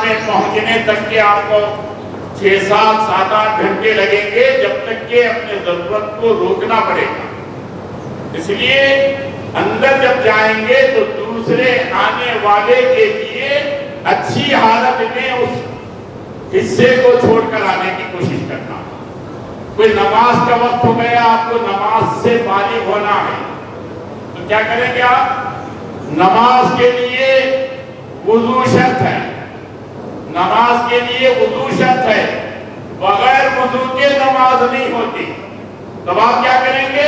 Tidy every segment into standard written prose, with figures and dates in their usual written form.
میں پہنچنے تک کے آپ کو 6-7-8 گھنٹے لگیں گے، جب تک کہ اپنے ضرورت کو روکنا پڑے گا۔ اس لیے اندر جب جائیں گے تو دوسرے آنے والے کے لیے اچھی حالت میں اس حصے کو چھوڑ کر آنے کی کوشش کرنا۔ کوئی نماز کا وقت ہو گیا، آپ کو نماز سے فارغ ہونا ہے، تو کیا کریں گے آپ؟ نماز کے لیے وضو شرط ہے، نماز کے لیے وضو شرط ہے، بغیر وضو کے نماز نہیں ہوتی۔ تب آپ کیا کریں گے؟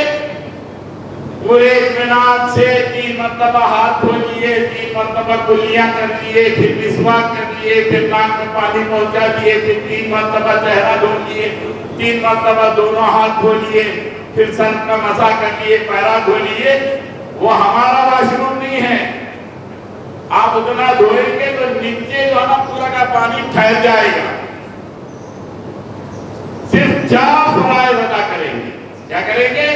پورے اطمینان سے 3 مرتبہ ہاتھ دھو لیے، 3 مرتبہ کلیاں کر لیے، پھر مسواک کر لیے، پھر ناک میں پانی پہنچا دیے، پھر 3 مرتبہ چہرہ دھو لیے، 3 مرتبہ دونوں ہاتھ دھو لیے، پھر سر کا مسح کر لیے، پیرا دھو لیے۔ وہ ہمارا واش روم نہیں ہے۔ آپ اتنا دھوئیں گے تو نیچے جو ہے نا پورا کا پانی ٹھہر جائے گا۔ صرف 4 فرائض ادا کریں گے۔ کیا کریں گے؟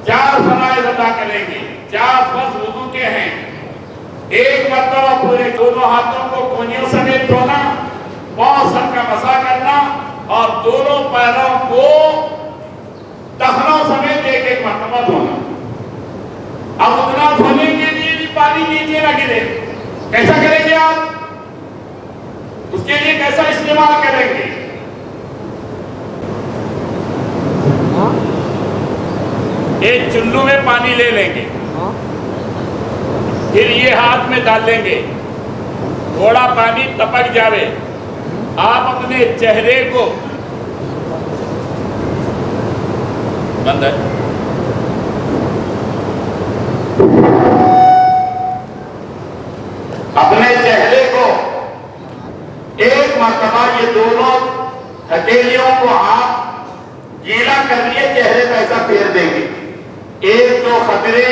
4 فرائض ادا کریں گے۔ 4 فرض وضو کے ہیں۔ 1 مرتبہ پورے دونوں ہاتھوں کو کونیوں سمیت دھونا، پاؤں سر کا مسح کرنا، اور دونوں پیروں کو ٹخنوں سمیت 1 مرتبہ دھونا۔ اب اتنا دھونے کے لیے بھی پانی نیچے نہ گرے، کیسا کریں گے آپ؟ اس کے لیے کیسا استعمال کریں گے؟ ایک چلو میں پانی لے لیں گے، پھر یہ ہاتھ میں ڈال لیں گے، تھوڑا پانی ٹپک جاوے، آپ اپنے چہرے کو بند ہے اپنے چہرے کو 1 مرتبہ یہ دونوں ہتھیلیوں کو آپ گیلا کر لیے چہرے پہ ایسا پھیر دیں گے۔ 1-2 خطرے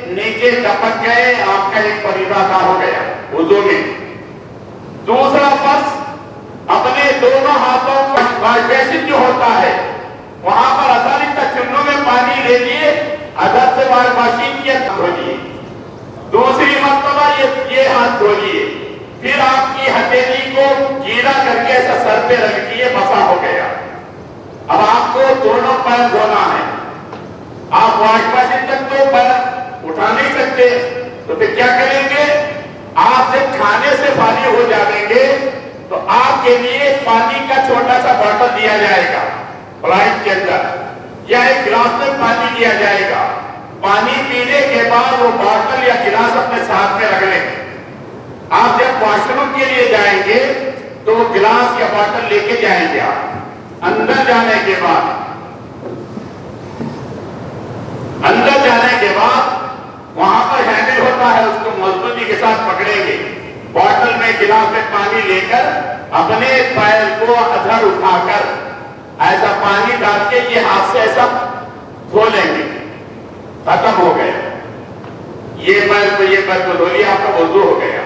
نیچے ٹپک گئے، آپ کا ایک فریضہ ادا ہو گیا وضو میں۔ دوسرا فرض، اپنے دونوں ہاتھوں کو واش بیسن جو ہوتا ہے وہاں پر آسانی تک چنوں میں پانی لے لیے، ادھر سے واش مشین کی دھو لیے، دوسری مرتبہ یہ ہاتھ دھو لیے، پھر آپ کی ہتھیلی کو گیلا کر کے ایسا سر پہ رکھ دیے، مسح ہو گیا۔ اب آپ کو دونوں پیر دھونا ہے۔ آپ واش بیسن تک تو پیر اٹھا نہیں سکتے، تو پھر کیا کریں گے؟ آپ جب کھانے سے فارغ ہو جائیں گے تو آپ کے لیے پانی کا چھوٹا سا باٹل دیا جائے گا فلائٹ کے اندر، یا ایک گلاس میں پانی دیا جائے گا۔ پانی پینے کے بعد وہ باٹل یا گلاس اپنے ساتھ میں رکھ لیں۔ آپ جب واش روم کے لیے جائیں گے تو وہ گلاس یا باٹل لے کے جائیں گے۔ آپ اندر جانے کے بعد وہاں پر ہینڈل ہوتا ہے، اس کو مضبوطی کے ساتھ پکڑیں گے، باٹل میں گلاس میں پانی لے کر اپنے پیر کو ادھر اٹھا کر ایسا پانی ڈال کے یہ ہاتھ سے ایسا دھو لیں گے۔ ختم ہو گیا، یہ پیر کو دھو لیا، آپ کا وضو ہو گیا۔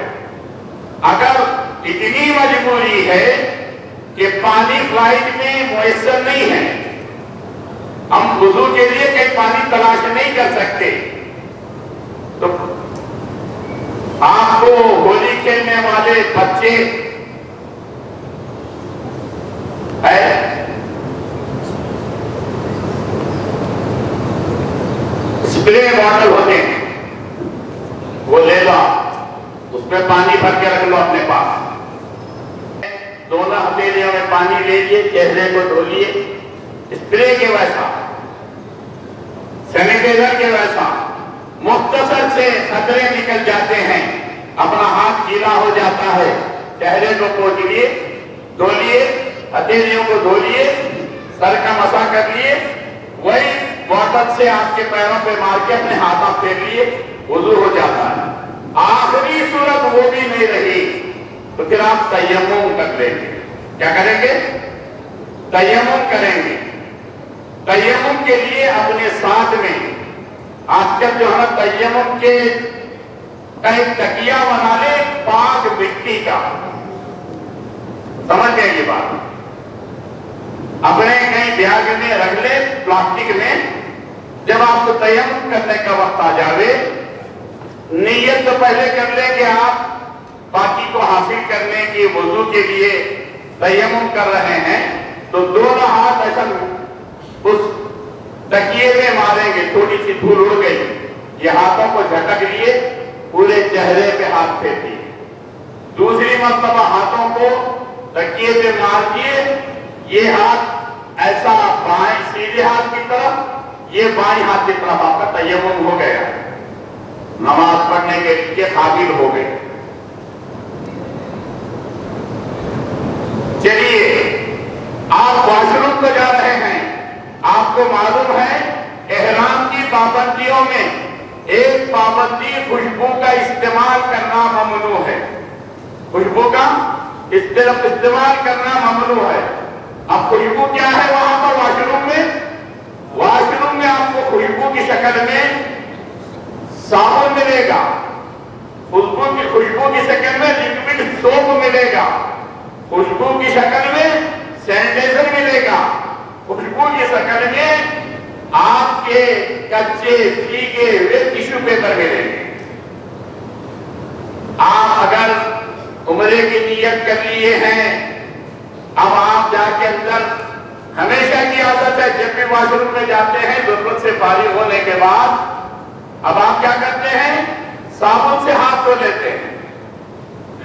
اگر اتنی مجبوری ہے کہ پانی فلائٹ میں میسر نہیں ہے، ہم وضو کے لیے کہیں پانی تلاش نہیں کر سکتے، تو آپ کو ہولی کھیلنے والے بچے اسپرے باٹل ہوتے ہیں، وہ لے لو، اس میں پانی بھر کے رکھ لو اپنے پاس۔ دونوں ہتھیلیوں میں پانی لے لیے، چہرے کو دھو لیے، اسپرے کے ویسا، سینیٹائزر کے ویسا، مختصر سے خطرے نکل جاتے ہیں، اپنا ہاتھ گیلا ہو جاتا ہے، چہرے کو پوچھ لیے، دھو لیے، ہتھیلیوں کو دھو لیے، سر کا مسح کر لیے، وہی باٹل سے آپ کے پیروں پہ مار کے اپنے ہاتھوں پھیر لیے، وضو ہو جاتا ہے۔ آخری صورت وہ بھی نہیں رہی تو پھر آپ تیمم کر لیں گے۔ کیا کریں گے؟ تیمم کریں گے۔ تیمم کے لیے اپنے ساتھ میں آج کل جو ہے تیمم کے کہیں تکیہ بنا لے پاک مٹی کا، سمجھ گئے یہ بات؟ اپنے کہیں بیگ میں رکھ لے پلاسٹک میں، جب آپ کو تیمم کرنے کا وقت آ جاوے، نیت تو پہلے کر لے کہ آپ پاکی کو حاصل کرنے کی وضو کے لیے تیمم کر رہے ہیں تو دونوں ہاتھ ایسا اس تکیے میں ماریں گے. تھوڑی سی دھول اڑ گئی, یہ ہاتھوں کو جھٹک لیے, پورے چہرے پہ ہاتھ پھیر دیے. دوسری مرتبہ ہاتھوں کو تکیے پہ مار دیے, یہ ہاتھ ایسا بائیں سیدھے ہاتھ کی طرف, یہ بائیں ہاتھ کی طرف آپ کا تیمم ہو گیا, نماز پڑھنے کے لیے قابل ہو گئے. چلیے آپ واش روم کو جا رہے ہیں, آپ کو معلوم ہے احرام کی پابندیوں میں ایک پابندی خوشبو کا استعمال کرنا ممنوع ہے. خوشبو کا استعمال کرنا ممنوع ہے. اب خوشبو کیا ہے وہاں پر واش روم میں؟ واش روم میں آپ کو خوشبو کی شکل میں صابن ملے گا, خوشبو کی شکل میں لیکوڈ سوپ ملے گا, خوشبو کی شکل میں سینیٹائزر ملے گا, خوشبو کی شکل میں آپ کے کچے بھیگے ہوئے ٹیشو پیپر ملیں گے. آپ اگر عمرے کی نیت کر لیے ہیں, اب آپ جا کے اندر, ہمیشہ کی عادت ہے جب بھی واش روم میں جاتے ہیں ضرورت سے فارغ ہونے کے بعد اب آپ کیا کرتے ہیں, صابن سے ہاتھ دھو لیتے ہیں,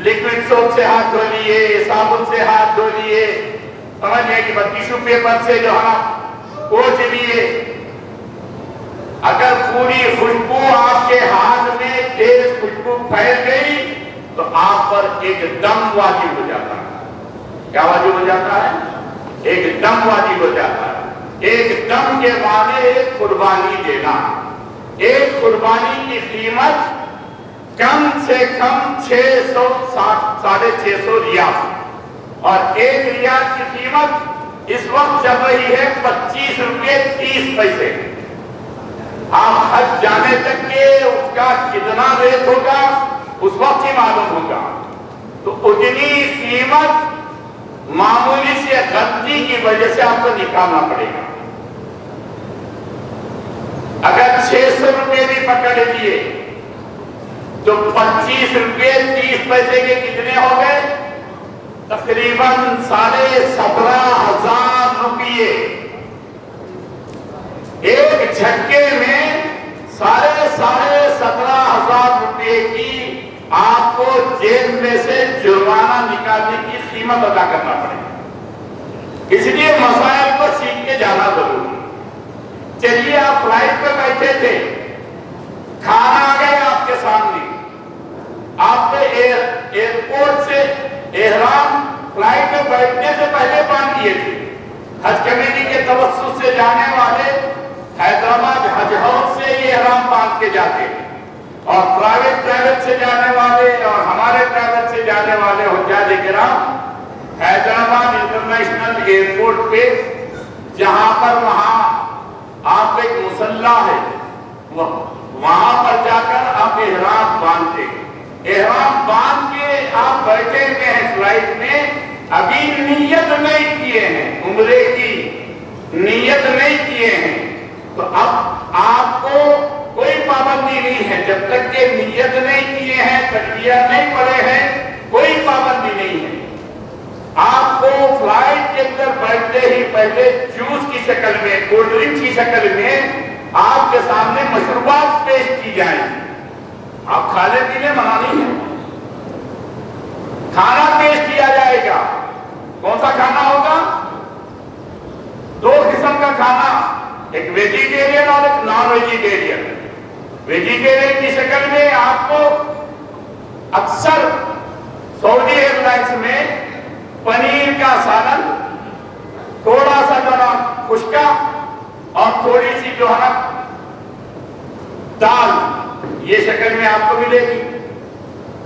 لیکوڈ سوپ سے ہاتھ دھو لیے, صابن سے ہاتھ دھو لیے, سمجھ لیں کہ ٹیشو پیپر سے جو ہے پوچھ لیے. اگر پوری خوشبو آپ کے ہاتھ میں تیز خوشبو پھیل گئی تو آپ پر ایک دم واجب ہو جاتا ہے. کیا واجب ہو جاتا ہے؟ ایک دم واجب ہو جاتا ہے. ایک دم کے معنی ایک قربانی دینا. ایک قربانی کی قیمت کم سے کم 600-650 ریال, اور ایک ریال کی قیمت اس وقت چل رہی ہے 25 روپے 30 پیسے. آپ حج جانے تک کے اس کا کتنا ریٹ ہوگا اس وقت ہی معلوم ہوگا. تو اتنی قیمت معمولی سے غلطی کی وجہ سے آپ کو نکالنا پڑے گا. اگر 600 روپے بھی پکڑ لیے تو 25 روپے 30 پیسے کے کتنے ہو گئے؟ تقریباً 17,500 روپیے. ایک جھٹکے میں 17,500 روپے کی آپ کو جیب میں سے جرمانہ نکالنے کی قیمت ادا کرنا پڑے گا. اس لیے مسائل کو سیکھ کے جانا ضروری. چلیے آپ فلائٹ پہ بیٹھے تھے, کھانا آ گیا آپ کے سامنے, آپ نے ایئرپورٹ سے احرام فلائٹ میں بیٹھنے سے پہلے باندھ دیے تھے. حج کمیٹی کے توسط سے جانے والے حیدرآباد حج ہاؤس سے یہ احرام باندھ کے جاتے ہیں, اور پرائیویٹ ٹریول سے جانے والے اور ہمارے ٹریول سے جانے والے حجاج کرام حیدرآباد انٹرنیشنل ایئرپورٹ پہ جہاں پر وہاں آپ ایک مسلح ہے وہاں پر جا کر آپ احرام باندھتے ہیں. احرام باندھ کے آپ بیٹھے ہوئے ہیں فلائٹ میں, ابھی نیت نہیں کیے ہیں, عمرے کی نیت نہیں کیے ہیں, تو اب آپ کو کوئی پابندی نہیں ہے. جب تک کہ نیت نہیں کیے ہیں, تلبیہ نہیں پڑے ہیں, کوئی پابندی نہیں ہے. آپ کو فلائٹ کے اندر بیٹھتے ہی پہلے جوس کی شکل میں, کولڈ ڈرنک کی شکل میں آپ کے سامنے مشروبات پیش کی جائیں. آپ کھانے پینے منع نہیں ہے, کھانا پیش کیا جائے گا. کون سا کھانا ہوگا؟ 2 قسم کا کھانا, ایک ویجیٹیرین اور ایک نان ویجیٹیرین. ویجیٹیرین کی شکل میں آپ کو اکثر سعودی ایئر لائنس میں پنیر کا سالن, تھوڑا سا جو ہے خشکا اور تھوڑی سی جو ہے دال, یہ شکل میں آپ کو ملے گی.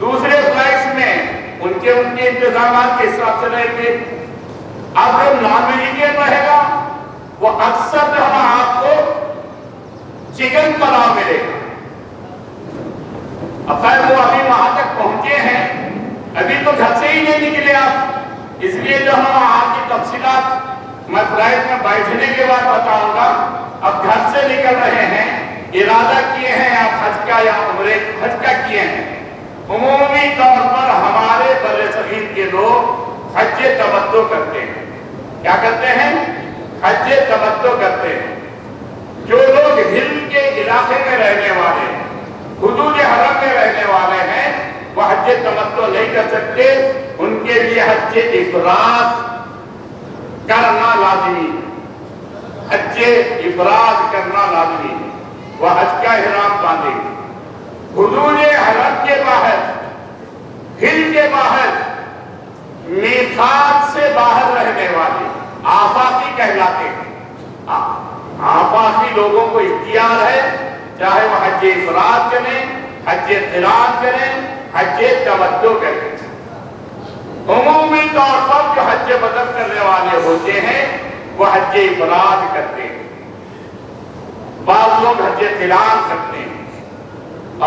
دوسرے فلائٹس میں ان کے انتظامات کے حساب سے رہیں گے. اب جو نان ویجیٹیرین رہے گا وہ اکثر جو ہے آپ کو چکن پلاؤ ملے گا. اب خیر وہ ابھی وہاں تک پہنچے ہیں, ابھی تو گھر سے ہی نہیں نکلے آپ, اس لیے جو ہے وہاں کی تفصیلات میں فلائٹ میں بیٹھنے کے بعد بتاؤں گا. اب گھر سے نکل رہے ہیں, ارادہ کیے ہیں آپ حج کا یا عمرے حج کا کیے ہیں, عمومی طور پر ہمارے برصغیر کے لوگ حج تمتع کرتے ہیں. کیا کرتے ہیں؟ حج تمتع کرتے ہیں. جو لوگ ہند کے علاقے میں رہنے والے ہیں، حدود حرم میں رہنے والے ہیں، وہ حج تمتع نہیں کر سکتے. ان کے لیے حج افراد کرنا لازمی ہے. حج افراد کرنا لازمی ہے. وہ حج کا احرام باندھیں گے. حدود حرم کے باہر، ہند کے باہر، میقات سے باہر رہنے والے آفاقی کہلاتے ہیں. آفاقی لوگوں کو اختیار ہے، چاہے وہ حج افراد کریں، حج قران کریں، حج تمتع کریں. عمومی طور پر جو حج بدر کرنے والے ہوتے ہیں وہ حج افراد کرتے ہیں. بعض لوگ حج قران کرتے ہیں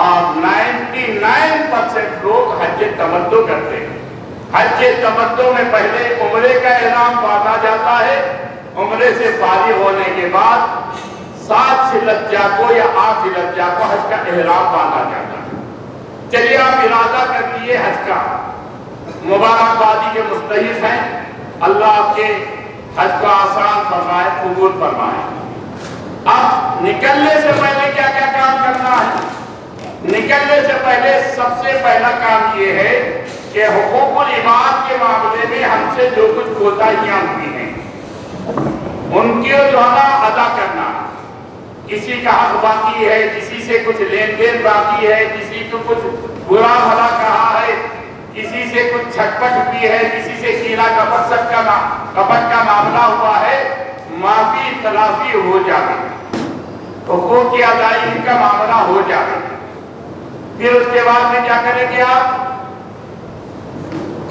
اور 99% لوگ حج تمتع کرتے ہیں. حج تمتع میں پہلے عمرے کا احرام باندھا جاتا ہے. عمرے سے فارغ ہونے کے بعد 7 ذی الحجہ کو یا 8 ذی الحجہ کو حج کا احرام باندھا جاتا ہے. چلیے آپ ارادہ کر لیے حج کا، مبارکبادی کے مستحق ہیں. اللہ آپ کے حج کو آسان فرمائے، قبول فرمائے. اب نکلنے سے پہلے کیا کیا کام کرنا ہے؟ نکلنے سے پہلے سب سے پہلا کام یہ ہے کہ حقوق العباد کے معاملے میں ہم سے جو کچھ کوتاہیاں ہوئی ہیں ان کی جو ہے ادا کرنا. کسی کا حق باقی ہے، کسی سے کچھ لین دین باقی ہے، کسی کو کچھ برا بھلا کہا ہے، کسی سے کچھ چھٹپٹ بھی ہے، کسی سے کینا کپٹ کا معاملہ ہوا ہے، معافی تلافی ہو جائے، حقوق کی ادائیگی کا معاملہ ہو جائے. پھر اس کے بعد میں کیا کریں گے؟ آپ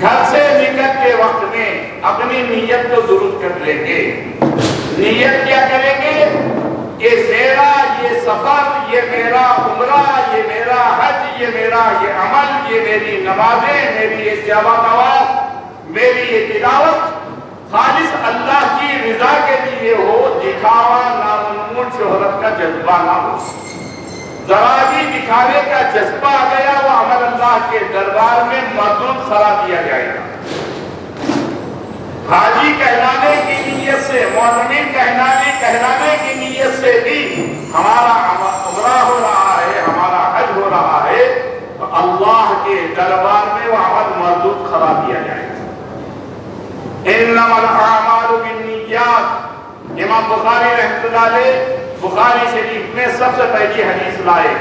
گھر سے نکلتے وقت میں اپنی نیت کو درست کر لیں گے. نیت کیا کریں گے کہ میرا یہ سفر، یہ میرا عمرہ، یہ میرا حج، یہ میرا یہ عمل، یہ میری نمازیں، میری یہ جامع طواف، میری یہ تلاوت خالص اللہ کی رضا کے لیے ہو. دکھاوا، نامنون شہرت کا جذبہ نہ ہو. ذرا بھی دکھانے کا جذبہ آ گیا وہ عمل اللہ کے دربار میں مردود قرار دیا جائے گا. حاجی کہلانے کی نیت سے، معتمر کہلانے کی نیت سے بھی ہمارا عمرہ ہو رہا ہے، ہمارا حج ہو رہا ہے، تو اللہ کے دربار میں وہ عمل مردود قرار دیا جائے گا. انما الاعمال بالنیات. امام بخاری رحمۃ اللہ علیہ بخاری شریف میں سب سے پہلی حدیث لائے.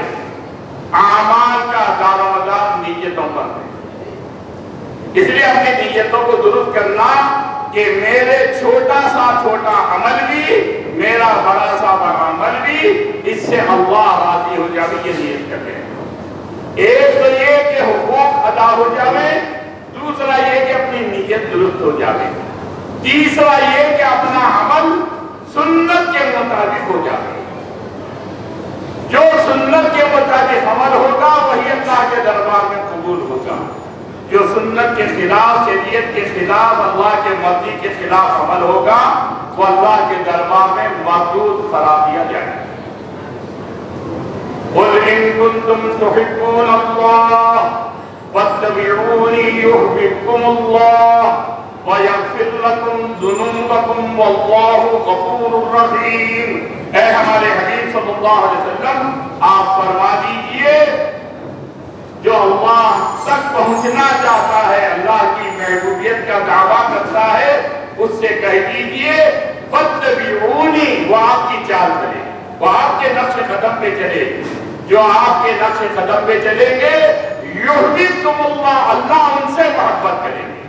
اعمال کا دار و مدار نیتوں پر ہے. اس لیے اپنی نیتوں کو درست کرنا کہ میرے چھوٹا سا چھوٹا عمل بھی، میرا بڑا سا بڑا عمل بھی، اس سے اللہ راضی ہو جائے، یہ نیت کریں. ایک تو یہ کہ حقوق ادا ہو جائے، دوسرا یہ کہ اپنی نیت درست ہو جائے، تیسرا یہ کہ اپنا عمل سنت کے مطابق ہو جائے. جو سنت کے مطابق عمل ہوگا وہی اللہ کے دربار میں قبول ہوگا. جو سنت کے خلاف، شریعت کے خلاف، اللہ کے مرضی کے خلاف عمل ہوگا وہ اللہ کے دربار میں مردود قرار دیا جائے گا. قُلْ إِن كُنتُمْ تُحِبُّونَ اللَّهَ فَاتَّبِعُونِي يُحْبِبْكُمُ اللَّهُ وَيَغْفِرْ لَكُمْ ذُنُوبَكُمْ وَاللَّهُ غَفُورٌ رَحِيمٌ. اے ہمارے حبیب صلی اللہ علیہ وسلم آپ فرما دیجئے جو اللہ تک پہنچنا چاہتا ہے، اللہ کی محبوبیت کا دعویٰ کرتا ہے، اس سے کہہ دیجئے فَاتَّبِعُونِی، وہ آپ کی چال چلے، وہ آپ کے نقش قدم پہ چلے. جو آپ کے نقش قدم پہ چلیں گے یحببکم اللہ، اللہ ان سے محبت کریں گے.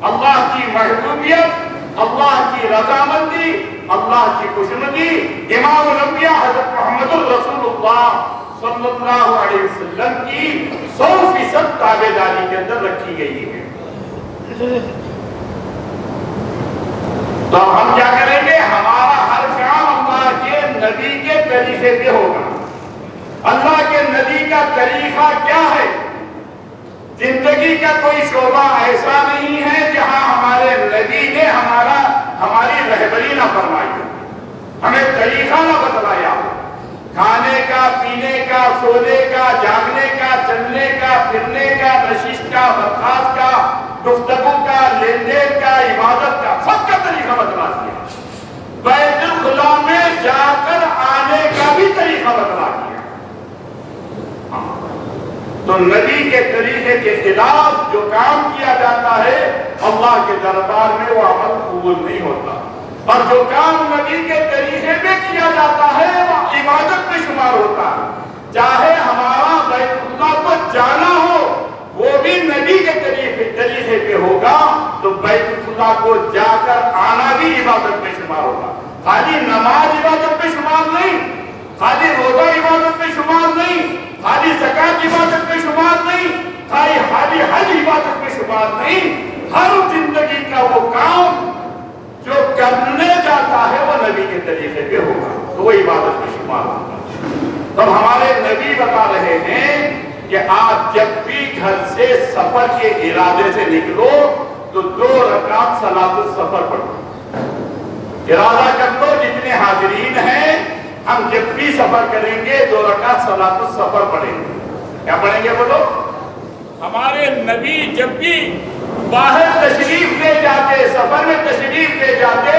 اللہ کی محبوبیت، اللہ کی رضامندی، اللہ کی خوشنودی امام الانبیاء حضرت محمد الرسول اللہ صلی اللہ علیہ وسلم کی 100% تابعداری کے اندر رکھی گئی ہے. تو ہم کیا کریں گے؟ ہمارا ہر کام اللہ کے نبی کے طریقے پہ ہوگا. اللہ کے نبی کا طریقہ کیا ہے؟ زندگی کا کوئی شعبہ ایسا نہیں ہے جہاں ہمارے نبی نے ہماری رہبری نہ فرمائی، ہمیں طریقہ نہ بتلایا. کھانے کا، پینے کا، سونے کا، جاگنے کا، چلنے کا، پھرنے کا، نشش کا، برخاست کا، گفتگو کا، لین دین کا، عبادت کا، سب کا طریقہ بتلا دیا۔ بیت الخلا میں جا کر آنے کا بھی طریقہ بتلا دیا۔ تو نبی کے طریقے کے خلاف جو کام کیا جاتا ہے اللہ کے دربار میں وہ عمل قبول نہیں ہوتا، اور جو کام نبی کے طریقے پہ کیا جاتا ہے وہ عبادت میں شمار ہوتا ہے۔ چاہے ہمارا بیت اللہ کو جانا ہو وہ بھی نبی کے طریقے پہ ہوگا، تو بیت اللہ کو جا کر آنا بھی عبادت میں شمار ہوگا۔ خالی نماز عبادت میں شمار نہیں، خالی روزہ عبادت میں شمار نہیں، خالی زکات عبادت میں شمار نہیں، خالی حج عبادت میں شمار نہیں۔ ہر زندگی کا وہ کام جو کرنے جاتا ہے وہ نبی کے طریقے پہ ہوگا تو وہ عبادت میں شمار ہوگا۔ تو ہمارے نبی بتا رہے ہیں کہ آپ جب بھی گھر سے سفر کے ارادے سے نکلو تو 2 رکعت صلاۃ السفر پڑھو۔ ارادہ کر لو جتنے حاضرین ہیں ہم جب بھی سفر کریں گے 2 رکعت صلاۃ السفر پڑھیں گے۔ کیا پڑھیں گے بولو؟ ہمارے نبی جب بھی باہر تشریف لے جاتے، سفر میں تشریف لے جاتے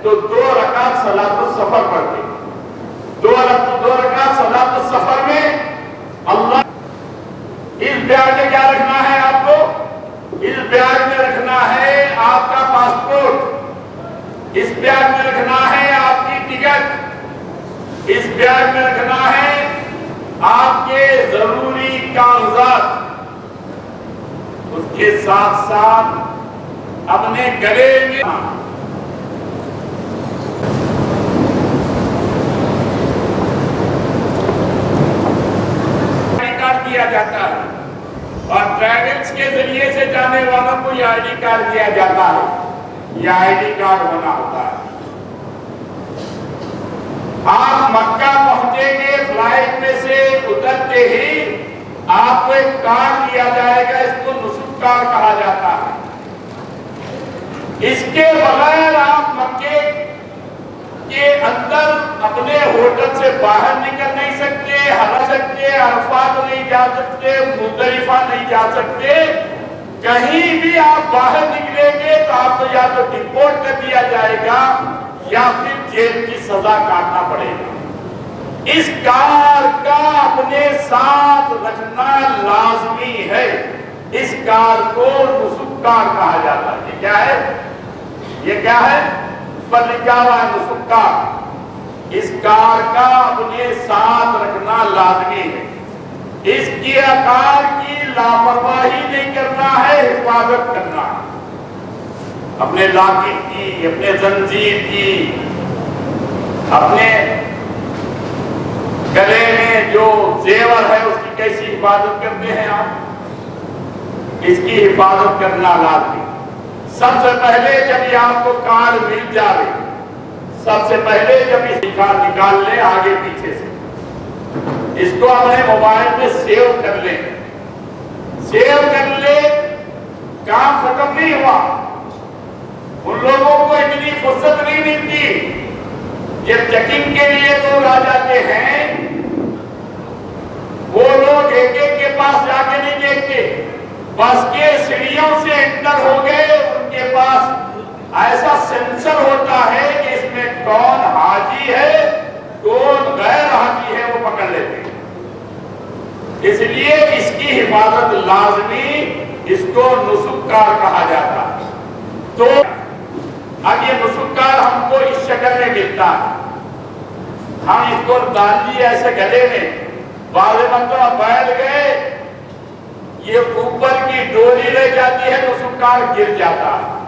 تو 2 رکعت صلاۃ السفر پڑھتے۔ 2 رکعت صلاۃ السفر میں اللہ اس بیاگ میں کیا رکھنا ہے آپ کو؟ اس بیاگ میں رکھنا ہے آپ کا پاسپورٹ، اس بیاگ میں رکھنا ہے آپ کی ٹکٹ، اس بیاگ میں رکھنا ہے آپ کے ضروری کاغذات، اس کے ساتھ ساتھ اپنے گلے میں آئی ڈی کارڈ دیا جاتا ہے، اور ٹریولز کے ذریعے سے جانے والوں کو یہ آئی ڈی کارڈ دیا جاتا ہے، یہ آئی ڈی کارڈ ہونا ہوتا ہے۔ آپ مکہ پہنچیں گے، فلائٹ میں سے اترتے ہی آپ کو ایک کارڈ دیا جائے گا، اس کو نسک کارڈ کہا جاتا ہے۔ اس کے بغیر آپ مکے کے اندر اپنے ہوٹل سے باہر نکل نہیں سکتے، ہل سکتے، عرفات نہیں جا سکتے، مزدلفہ نہیں جا سکتے۔ کہیں بھی آپ باہر نکلیں گے تو آپ کو یا تو ڈپورٹ کر دیا جائے گا یا پھر جیل کی سزا کاٹنا پڑے گا۔ اس کارڈ کا اپنے ساتھ رکھنا لازمی ہے۔ اس کارڈ کو نسک کارڈ کہا جاتا ہے۔ یہ کیا ہے؟ یہ کیا ہے؟ پر لکھا ہوا ہے نسک کارڈ۔ اس کارڈ کا اپنے ساتھ رکھنا لازمی ہے۔ اس کی کارڈ کی لاپرواہی نہیں کرنا ہے، حفاظت کرنا ہے۔ اپنے لاکٹ کی، اپنے زنجیر کی، اپنے گلے میں جو زیور ہے اس کی کیسی حفاظت کرتے ہیں آپ؟ اس کی حفاظت کرنا لازمی۔ سب سے پہلے جب یہ آپ کو کارڈ مل جائے، سب سے پہلے جب اس کارڈ نکال لیں آگے پیچھے سے، اس کو اپنے موبائل میں سیو کر لیں۔ سیو کر لیں، کام ختم نہیں ہوا۔ ان لوگوں کو اتنی فرصت نہیں ملتی، جب چیکنگ کے لیے لوگ آ جاتے ہیں وہ لوگ ایک ایک کے پاس جا کے نہیں دیکھتے، بس کے سیڑھیوں سے انٹر ہو گئے، ان کے پاس ایسا سینسر ہوتا ہے کہ اس میں کون حاجی ہے کون غیر حاجی ہے وہ پکڑ لیتے ہیں۔ اس لیے اس کی حفاظت لازمی، اس کو نسک کارڈ کہا جاتا ہے۔ تو اب یہ نسک کارڈ ہم کو اس شکل میں ملتا ہے، ہم اس کو ڈال دیے ایسے گلے میں، بعض مرتبہ بیٹھ گئے، یہ اوپر کی ڈوری لے جاتی ہے، نسک کارڈ گر جاتا ہے۔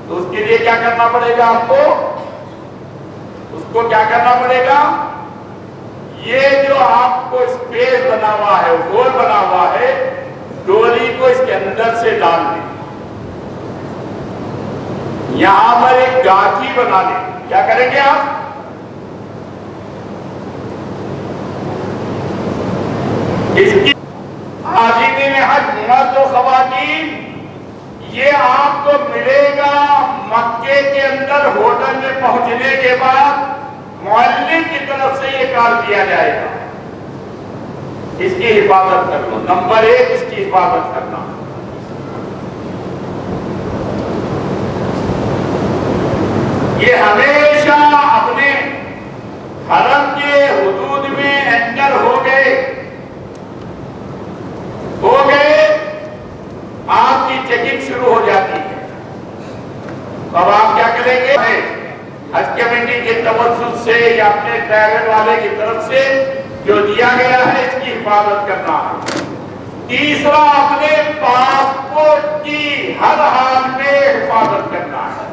تو اس کے لیے کیا کرنا پڑے گا آپ کو؟ اس کو کیا کرنا پڑے گا؟ یہ جو آپ کو اسپیس بنا ہوا ہے، گول بنا ہوا ہے، ڈوری کو اس کے اندر سے ڈال دیں، یہاں پر ایک گاٹھی بنا دیں۔ کیا کریں گے آپ؟ اس کی حاجین حج مرد و خواتین، یہ آپ کو ملے گا مکے کے اندر ہوٹل میں پہنچنے کے بعد، معلم کی طرف سے یہ کار دیا جائے گا، اس کی حفاظت کر لو۔ نمبر 1 اس کی حفاظت کرنا۔ یہ ہمیشہ اپنے حرم کے حدود میں انٹر ہو گئے آپ کی چیکنگ شروع ہو جاتی ہے۔ اب آپ کیا کریں گے؟ حج کمیٹی کے توسط سے یا اپنے ٹریول والے کی طرف سے جو دیا گیا ہے اس کی حفاظت کرنا ہے۔ تیسرا، اپنے پاسپورٹ کی ہر حال میں حفاظت کرنا ہے۔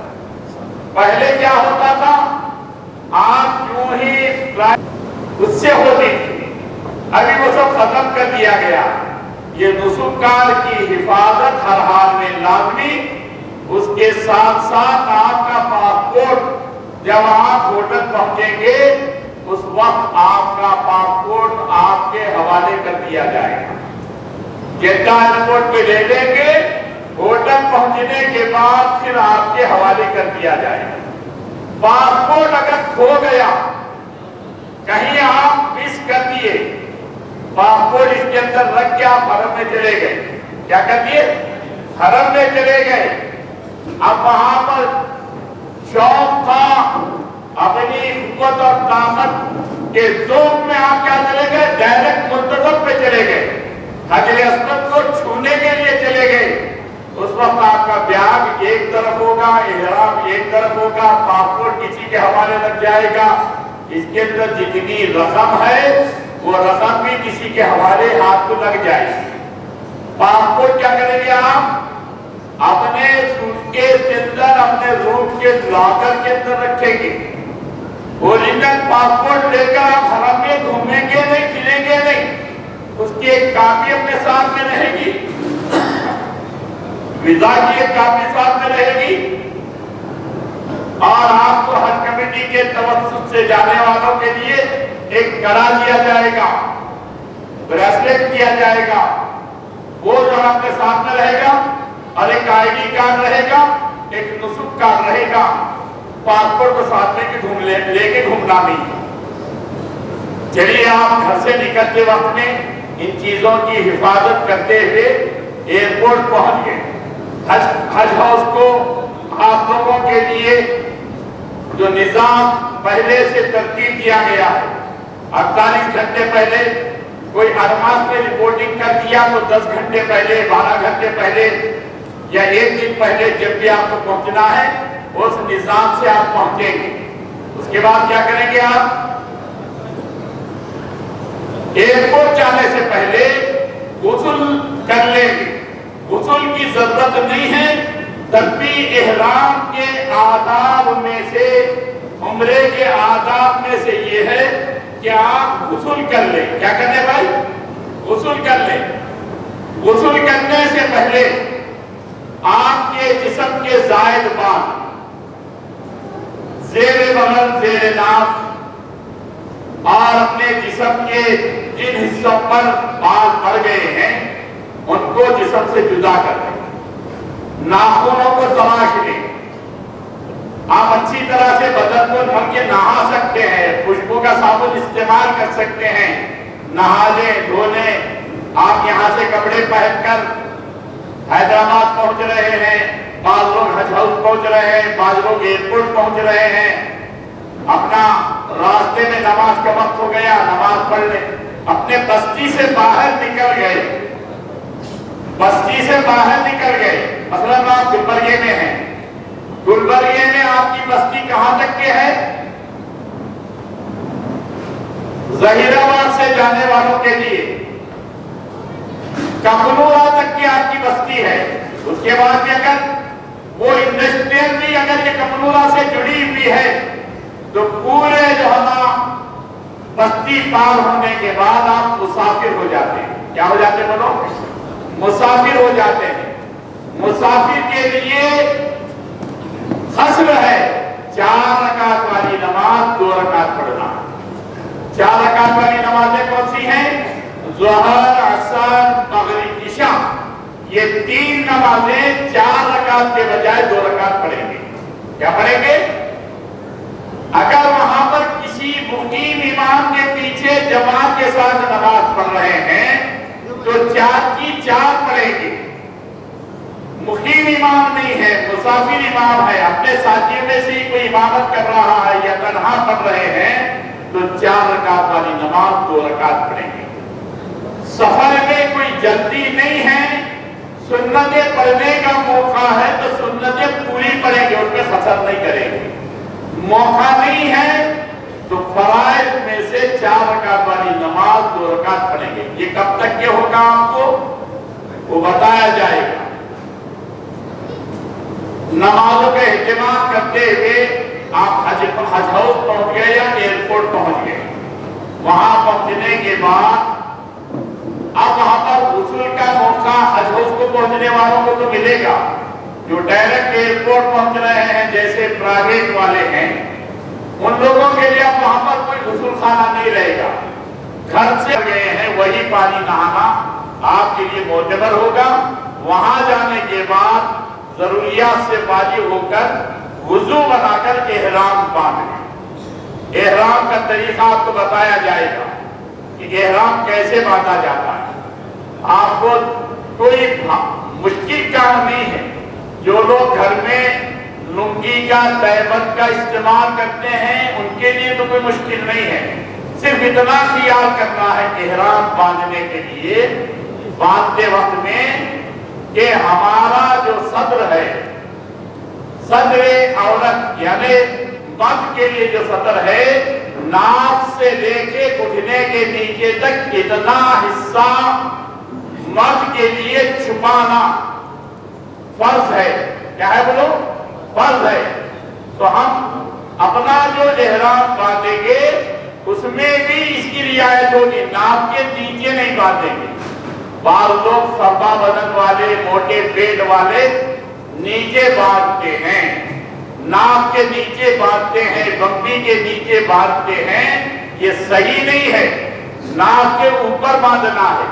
پہلے کیا ہوتا تھا؟ آپ جو ہی اس سے ہوتی تھی، ابھی وہ سب ختم کر دیا گیا۔ یہ نسک کار کی حفاظت ہر حال میں لازمی، اس کے ساتھ ساتھ آپ کا پاسپورٹ جب آپ ہوٹل پہنچیں گے اس وقت آپ کا پاسپورٹ آپ کے حوالے کر دیا جائے گا۔ جدہ ایئرپورٹ پہ لے لیں گے، ہوٹل پہنچنے کے بعد پھر آپ کے حوالے کر دیا جائے گا۔ پاسپورٹ اگر کھو گیا، کہیں آپ مس کر دیے، پاسپورٹ اس کے اندر رکھ کے آپ حرم میں چلے گئے، کیا کر دیے؟ حرم میں چلے گئے۔ اب وہاں پر شوق تھا، اپنی قوت اور طاقت کے ذوق میں آپ کیا چلے گئے؟ ڈائریکٹ منتظم پہ چلے گئے، حجر اسود کو چھونے کے لیے چلے گئے۔ اس وقت آپ کا بیاگ ایک طرف ہوگا، احرام ایک طرف ہوگا، پاسپورٹ کسی کے حوالے لگ جائے گا، اس کے اندر جتنی رقم ہے وہ رقم بھی کسی کے حوالے ہاتھ کو لگ جائے گی۔ پاسپورٹ کیا کریں گے آپ؟ اپنے سوٹ کیس کے اندر، اپنے روم کے لاکر کے اندر رکھیں گے۔ اوریجنل پاسپورٹ لے کر آپ حرم میں گھومیں گے نہیں، پھریں گے نہیں، اس کی ایک کاپی اپنے ساتھ میں رہے گی، ویزا کی ایک کاپی ساتھ میں رہے گی، اور آپ کو حج کمیٹی کے توسط سے جانے والوں کے لیے ایک کڑا دیا جائے گا، بریسلیٹ دیا جائے گا، وہ جو اپنے ساتھ میں رہے گا، اور ایک آئی ڈی کارڈ رہے گا، ایک نسک کارڈ رہے گا۔ پاسپورٹ کو ساتھ میں لے کے گھومنا نہیں۔ چلیے آپ گھر سے نکلتے وقت میں ان چیزوں کی حفاظت کرتے ہوئے ایئرپورٹ پہنچ گئے۔ حج ہاؤس کو آپ لوگوں کے لیے جو نظام پہلے سے ترتیب دیا گیا ہے، 48 گھنٹے پہلے کوئی ارماس میں رپورٹنگ کر دیا تو 10 گھنٹے پہلے، 12 گھنٹے پہلے یا 1 دن پہلے جب بھی آپ کو پہنچنا ہے اس نظام سے آپ پہنچیں گے۔ اس کے بعد کیا کریں گے؟ آپ ایئرپورٹ جانے سے پہلے غسل کر لیں گے۔ غسل کی ضرورت نہیں ہے، تکبیر احرام کے آداب میں سے، عمرے کے آداب میں سے یہ ہے کہ آپ غسل کر لیں۔ کیا کرنے بھائی؟ غسل کر لیں۔ غسل کرنے سے پہلے آپ کے جسم کے زائد بال، زیر بغل، زیر ناف، اور اپنے جسم کے جن حصوں پر بال پڑ گئے ہیں ان کو جسم سے جدا کر دیں، ناخنوں کو تراش لیں۔ آپ اچھی طرح سے بدن کو دھل کے نہا سکتے ہیں، خوشبو کا صابن استعمال کر سکتے ہیں، نہا لیں، دھو لیں۔ آپ یہاں سے کپڑے پہن کر حیدرآباد پہنچ رہے ہیں، بعض لوگ حج ہاؤس پہنچ رہے ہیں، بعض لوگ ایئرپورٹ پہنچ رہے ہیں، اپنا راستے میں نماز کا وقت ہو گیا، نماز پڑھ لیں۔ اپنے بستی سے باہر نکل گئے، بستی سے باہر نکل گئے، مثلاً آپ گلبرگے میں ہیں، گلبرگے میں آپ کی بستی کہاں تک کے ہے؟ ظہیر آباد سے جانے والوں کے لیے کپنورا تک کی آپ کی بستی ہے۔ اس کے بعد بھی اگر وہ انڈسٹریل بھی اگر یہ کپنورا سے جڑی ہوئی ہے تو پورے جو ہمارا بستی پار ہونے کے بعد آپ مسافر ہو جاتے ہیں۔ کیا ہو جاتے ہیں بولو؟ مسافر ہو جاتے ہیں۔ مسافر کے لیے حسر ہے 4 رکعت والی نماز 2 رکعت پڑھنا۔ 4 رکعت والی نمازیں کون سی ہیں؟ ظہر، عصر، مغرب، عشاء۔ یہ 3 نمازیں 4 رکعت کے بجائے 2 رکعت پڑھیں گے۔ کیا پڑھیں گے؟ اگر وہاں پر کسی مقیم رکعت نماز پڑھ رہے ہیں تو 4 کی 4 پڑھیں گے. مقیم امام نہیں ہے، مسافر امام ہے، اپنے ساتھیوں میں سے کوئی امامت کر رہا ہے یا تنہا پڑھ رہے ہیں تو 4 رکعت والی نماز 2 رکعت پڑھیں گے. سفر میں کوئی جلدی نہیں ہے، سنتیں پڑھنے کا موقع ہے تو سنتیں پوری پڑھیں گے، اس میں قصر نہیں کریں گے. موقع نہیں ہے تو فرائض میں سے 4 رکعت والی نماز 2 رکعت پڑھیں گے. یہ کب تک کے ہوگا آپ کو وہ بتایا جائے گا. نمازوں کا اہتمام کرتے ہوئے آپ حج ہاؤس پہنچ گئے یا ایئرپورٹ پہنچ گئے. وہاں پہنچنے کے بعد اب وہاں پر غسل کا موقع حج ہاؤس کو پہنچنے والوں کو تو ملے گا. جو ڈائریکٹ ایئرپورٹ پہنچ رہے ہیں جیسے پرائیویٹ والے ہیں ان لوگوں کے لیے اب وہاں پر کوئی غسل خانہ نہیں رہے گا. گھر سے گئے ہیں وہی پانی نہانا آپ کے لیے معتبر ہوگا. وہاں جانے کے بعد ضروریات سے فارغ ہو کر وضو بنا کر احرام باندھیں. احرام کا طریقہ آپ کو بتایا جائے گا کہ احرام کیسے باندھا جاتا ہے. آپ کو کوئی مشکل کام نہیں ہے. جو لوگ گھر میں لنگی کا تہبند کا استعمال کرتے ہیں ان کے لیے تو کوئی مشکل نہیں ہے. صرف اتنا خیال کرنا ہے احرام باندھنے کے لیے باندھتے وقت میں کہ ہمارا جو صدر ہے، صدر عورت یعنی مرد کے لیے جو صدر ہے، ناف سے لے کے گھٹنے کے نیچے تک اتنا حصہ مرد کے لیے چھپانا فرض ہے. کیا ہے بولو؟ فرض ہے. تو ہم اپنا جو احرام باندھیں گے اس میں بھی اس کی رعایت ہوگی. ناف کے نیچے نہیں باندھیں گے. بعض لوگ سبا بدن والے موٹے پیٹ والے نیچے باندھتے ہیں، ناف کے نیچے باندھتے ہیں، بمبی کے نیچے باندھتے ہیں. یہ صحیح نہیں ہے. ناف کے اوپر باندھنا ہے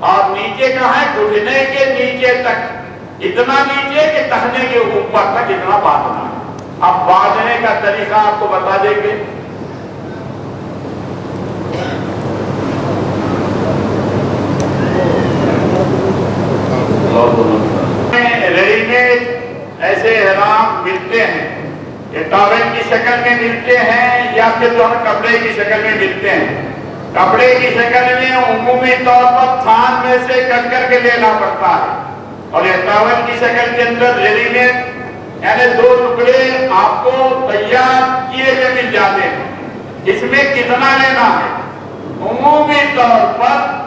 اور نیچے کہاں ہے؟ گھٹنے کے نیچے تک. اتنا نیچے کہ ٹہنے کے اوپر تک اتنا باندھنا ہے. اب باندھنے کا طریقہ آپ کو بتا دیں گے. ریڈی میڈ ایسے احرام ملتے ہیں، یہ ٹاول کی شکل میں ملتے ہیں یا پھر جو کپڑے کی شکل میں ملتے ہیں. کپڑے کی شکل میں عمومی طور پر تھان میں سے کٹ کر کے لینا پڑتا ہے اور یہ ٹاول کی شکل کے اندر ریڈی میڈ یعنی 2 ٹکڑے آپ کو تیار کیے ہوئے مل جاتے ہیں. اس میں کتنا لینا ہے؟ عمومی طور پر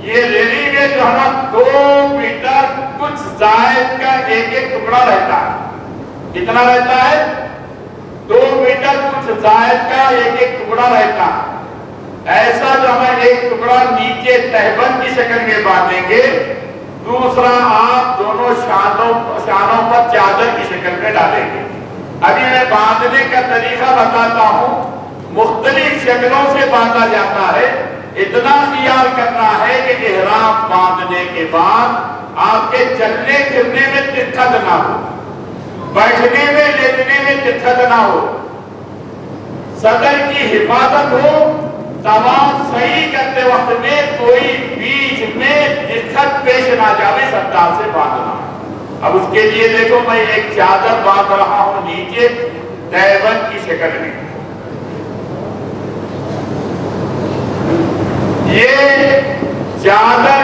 یہ ریڈی میڈ جو ہے نا 2 میٹر کچھ زائد کا ایک ٹکڑا رہتا ہے. کتنا رہتا ہے؟ 2 میٹر کچھ زائد کا ایک ٹکڑا رہتا ہے. ایسا جو ہم ایک ٹکڑا نیچے تہبند کی شکل میں باندھیں گے، دوسرا آپ دونوں شانوں پر چادر کی شکل میں ڈالیں گے. ابھی میں باندھنے کا طریقہ بتاتا ہوں. مختلف شکلوں سے باندھا جاتا ہے. اتنا خیال کرنا ہے کہ احرام باندھنے کے بعد آپ کے چلنے پھرنے میں دقت نہ ہو، بیٹھنے میں لیٹنے میں دقت نہ ہو، صدر کی حفاظت ہو. طواف صحیح کرتے وقت میں کوئی بیچ میں دقت پیش نہ جاوے، سردار سے باندھنا. اب اس کے لیے دیکھو میں ایک چادر باندھ رہا ہوں نیچے تہبند کی شکل میں. یہ چادر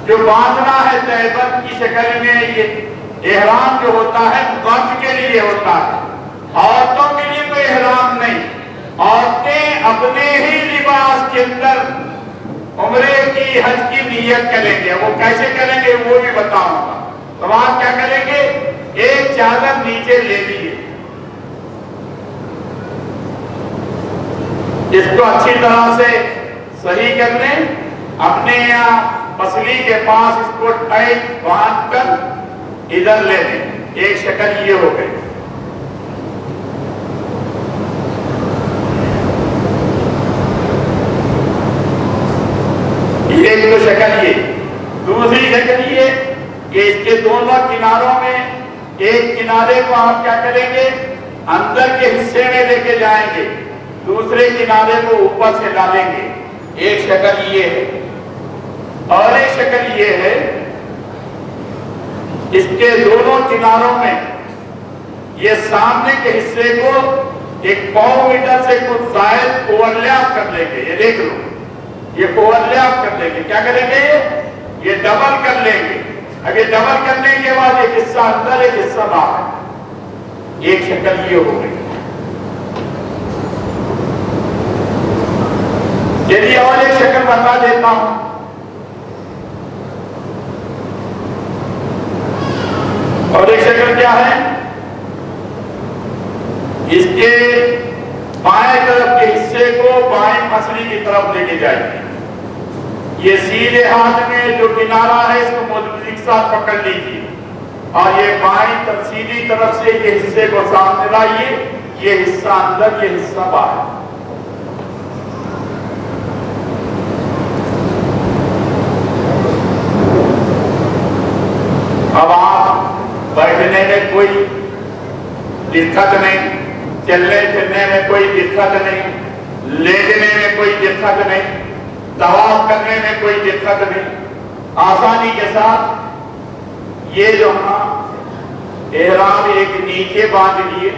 جو باندھنا ہے تہبند کی شکل میں، یہ احرام جو ہوتا ہے مرد کے لیے ہوتا ہے. عورتوں کے لیے کوئی احرام نہیں. عورتیں اپنے ہی لباس کے اندر عمرے کی حج کی نیت کریں گے. وہ کیسے کریں گے وہ بھی بتاؤں گا. تو آپ کیا کریں گے؟ ایک چادر نیچے لے لیجیے، اس کو اچھی طرح سے صحیح کر لیں. اپنے یہاں پسلی کے پاس اس کو ٹائٹ باندھ کر ادھر لے لیں. ایک شکل یہ ہو گئی. ایک تو شکل یہ. دوسری شکل یہ کہ اس کے دونوں کناروں میں ایک کنارے کو آپ کیا کریں گے؟ اندر کے حصے میں لے کے جائیں گے، دوسرے کنارے کو اوپر سے ڈالیں گے. ایک شکل یہ ہے، اور ایک شکل یہ ہے، اس کے دونوں کناروں میں یہ سامنے کے حصے کو ایک پاؤں میٹر سے کچھ زائد اوور لیپ کر لیں گے. یہ دیکھ لو، یہ اوور لیپ کر لیں گے. کیا کریں گے؟ یہ ڈبل کر لیں گے. اب یہ ڈبل کرنے کے بعد ایک حصہ اندر ایک حصہ باہر. ایک شکل یہ ہو گئی. چلیے اور ایک شکل بتا دیتا ہوں. اور ایک شکل کیا ہے؟ اس کے بائیں طرف کے حصے کو بائیں پسلی کی طرف لے کے جائیں گے. یہ سیدھے ہاتھ میں جو کنارہ ہے اس کو ایک ساتھ پکڑ لیجیے، اور یہ بائیں سیدھی طرف سے یہ حصے کو سامنے لائیے. یہ حصہ اندر، یہ حصہ باہر. اب آپ بیٹھنے میں کوئی دقت نہیں، چلنے پھرنے میں کوئی دقت نہیں، لیٹنے میں کوئی دقت نہیں، طواف کرنے میں کوئی دقت نہیں. آسانی کے ساتھ یہ جو ہم احرام ایک نیچے باندھ لیے،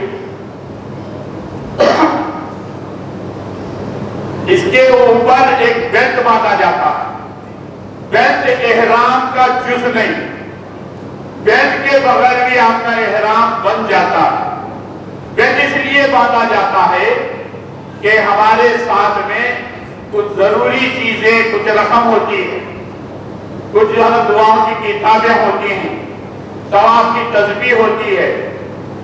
اس کے اوپر ایک بیلٹ باندھا جاتا ہے. بیلٹ احرام کا جز نہیں، بیلٹ کے بغیر بھی آپ کا احرام بن جاتا ہے. بیلٹ اس لیے باندھا جاتا ہے کہ ہمارے ساتھ میں کچھ ضروری چیزیں، کچھ رقم ہوتی ہے، کچھ دعاؤں کی کتابیں ہوتی ہیں، طواف کی تسبیح ہوتی ہے.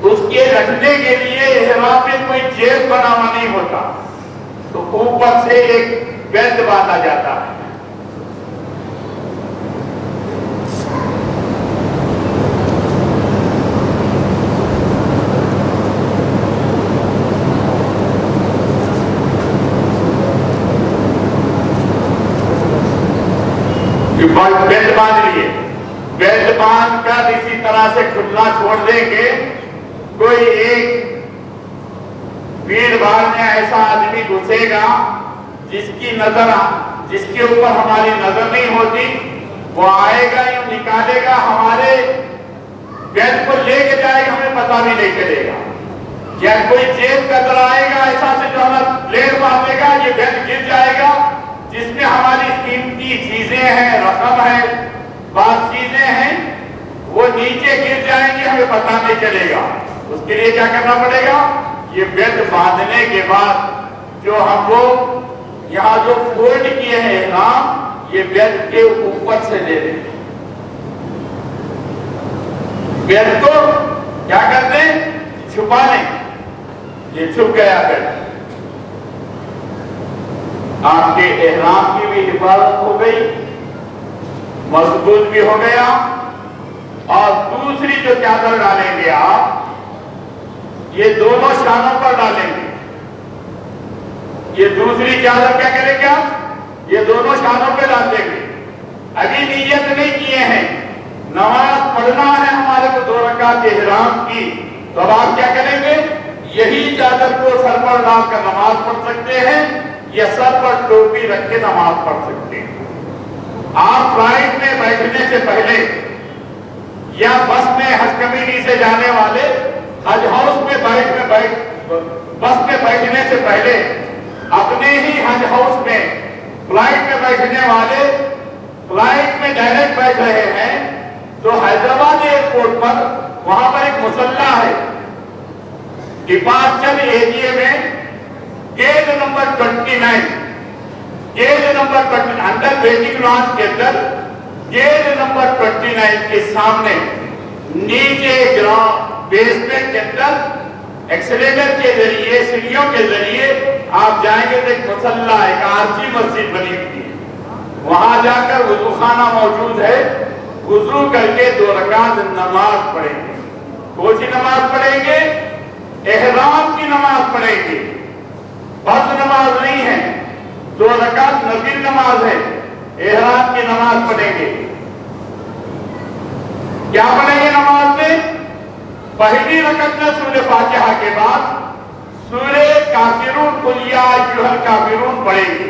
اس کے رکھنے کے لیے احرام میں کوئی جیب بنا ہوا نہیں ہوتا، تو اوپر سے ایک بیلٹ باندھا جاتا ہے. بیلٹ باندھ لیے، بیلٹ باندھ کر اسی طرح سے کھلا چھوڑ دیں گے. کوئی ایک بھیڑ بھاڑ میں ایسا آدمی گھسے گا جس کے اوپر ہماری نظر نہیں ہوتی، وہ آئے گا یا نکالے گا، ہمارے بیلٹ کو لے کے جائے گا، ہمیں پتہ بھی نہیں چلے گا. یا کوئی جیب کتر آئے گا ایسا سے جو ہمیں پلیٹ باندھے گا، یہ بیلٹ گر جائے گا جس میں ہماری قیمتی چیزیں ہیں، رقم ہے، بعض چیزیں ہیں، وہ نیچے گر جائیں گے، ہمیں پتہ نہیں چلے گا. اس کے لیے کیا کرنا پڑے گا؟ یہ بیلٹ باندھنے کے بعد جو ہم لوگ یہاں جو فولڈ کیے ہیں احرام، یہ بیلٹ کے اوپر سے لے لیں. بیلٹ کو کیا کرتے ہیں؟ چھپا لیں. یہ چھپ گیا بیلٹ. آپ کے احرام کی بھی حفاظت ہو گئی، مضبوط بھی ہو گیا. اور دوسری جو چادر ڈالیں گے آپ، یہ دونوں شانوں پر ڈالیں گے. یہ دوسری چادر کیا کریں گے آپ؟ یہ دونوں شانوں پہ ڈال دیں گے. ابھی نیت نہیں کیے ہیں، نماز پڑھنا ہے ہمارے کو 2 رکعت احرام کی، تو اب آپ کیا کریں گے؟ یہی چادر کو سر پر ڈال کر نماز پڑھ سکتے ہیں، یا سر پر ٹوپی رکھ کے نماز پڑھ سکتے ہیں. آپ فلائٹ میں بیٹھنے سے پہلے یا بس میں حج کمیٹی سے جانے والے حج ہاؤس میں بس میں بیٹھنے سے پہلے اپنے ہی حج ہاؤس میں فلائٹ میں بیٹھنے والے فلائٹ میں ڈائریکٹ بیٹھ رہے ہیں، تو حیدرآباد ایئرپورٹ پر وہاں پر ایک مصلی ہے، ڈپارچر ایریا میں گیٹ نمبر 29 اندر ویٹنگ لانچ کے اندر گیٹ نمبر 29 کے سامنے نیچے گراؤنڈ بیسمنٹ کے اندر ایکسیلیٹر کے ذریعے، سیڑھیوں کے ذریعے آپ جائیں گے تو ایک مصلی، ایک عارضی مسجد بنی ہوئی ہے. وہاں جا کر وضو خانہ موجود ہے. وضو کر کے 2 رکعت نماز پڑھیں گے. کون سی نماز پڑھیں گے؟ احرام کی نماز پڑھیں گے. فرض نماز نہیں ہے، 2 رکعت نفل نماز ہے. احرام کی نماز پڑھیں گے. کیا پڑھیں گے نماز میں؟ پہلی رکعت میں سورہ فاتحہ کے بعد سورہ کافرون قل یا ایھا الکافرون پڑھیں گے.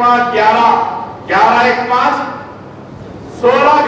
5 11, 11 1 5 16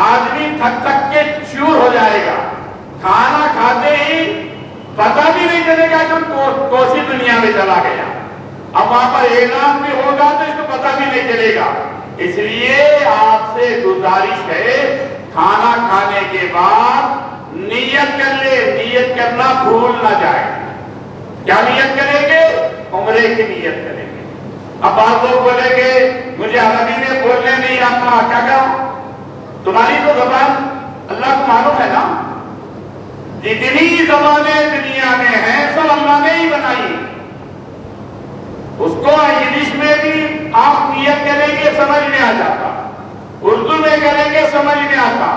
آدمی تھک تھک کے چور ہو جائے گا، کھانا کھاتے ہی پتہ بھی نہیں چلے گا کہ کوسی دنیا میں چلا گیا، اب وہاں پر اعلان بھی ہوگا تو اس کو پتہ بھی نہیں چلے گا۔ اس لیے آپ سے گزارش ہے، کھانا کھانے کے بعد نیت کر لے، نیت کرنا بھول نہ جائے۔ کیا نیت کریں گے؟ عمرے کی نیت کریں گے۔ اب بعض لوگ بولیں گے مجھے عربی میں بولنے نہیں آتا، کیا کروں؟ تمہاری تو زبان اللہ کو معلوم ہے نا، جتنی زبانیں دنیا میں ہیں سب اللہ نے ہی بنائی، اس کو انگلش میں بھی آپ نیت کریں گے سمجھ میں آ جاتا، اردو میں کریں گے سمجھ میں آتا،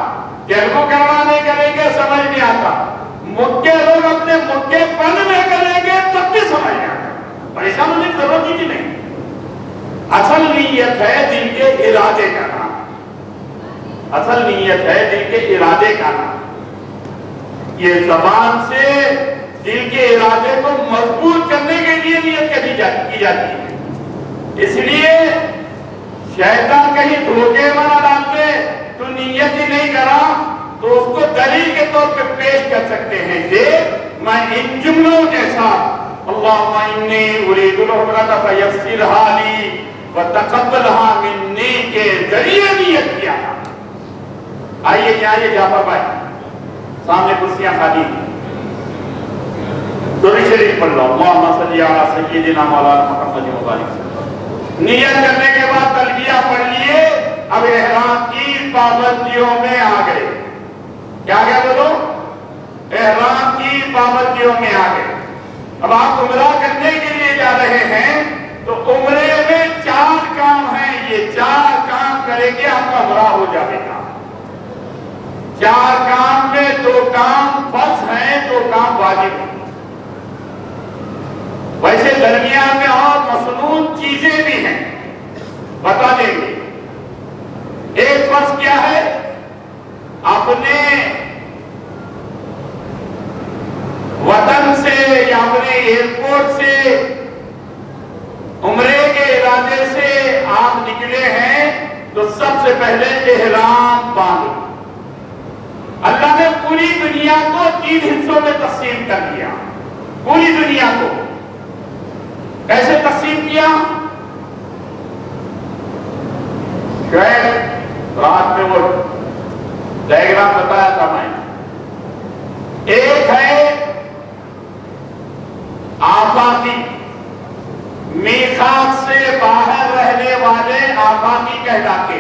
تیلگو کروا میں کریں گے سمجھ میں آتا، مکے لوگ اپنے مکے پن میں کریں گے تب بھی سمجھ میں آتا، پریشان ہونے کی ضرورت ہی نہیں۔ اصل نیت ہے دل کے ارادے کا نام، اصل نیت ہے دل کے ارادے کا نام۔ یہ زبان سے دل کے ارادے کو مضبوط کرنے کے لیے نیت کی جاتی ہے۔ اس لیے شیطان کہیں دھوکے میں نہ ڈالتے تو نیت ہی نہیں کرا تو اس کو دلیل کے طور پہ پیش کر سکتے ہیں، دیکھ میں ان جملوں کے ساتھ اللہم انی ارید العمرۃ فیسرھا لی وتقبلھا منی کے ذریعے نیت کیا تھا۔ آئیے آئیے جعفر بھائی، سامنے کرسیاں خالی ہیں، درود شریف پڑھ لو، اللہم صلی علی سیدنا مولانا محمد وبارک۔ نیت کرنے کے بعد تلبیہ پڑھ لیے، اب احرام کی پابندیوں میں آ گئے۔ کیا گیا بولو؟ احرام کی پابندیوں میں آ گئے۔ اب آپ عمرہ کرنے کے لیے جا رہے ہیں تو عمرے میں 4 کام ہیں، یہ 4 کام کریں گے آپ کا عمرہ ہو جائے گا۔ 4 کام میں 2 کام فرض ہیں، 2 کام واجب ہیں۔ ویسے درمیان میں اور مصنون چیزیں بھی ہیں، بتا دیں گے۔ ایک فرض کیا ہے؟ اپنے وطن سے یا اپنے ایئرپورٹ سے عمرے کے ارادے سے آپ نکلے ہیں تو سب سے پہلے احرام باندھو۔ اللہ نے پوری دنیا کو 3 حصوں میں تقسیم کر دیا، پوری دنیا کو۔ کیسے تقسیم کیا؟ شعیب رات میں وہ ڈائیگرام بتایا تھا میں۔ ایک ہے آفاقی، میقات سے باہر رہنے والے آفاقی کہلاتے،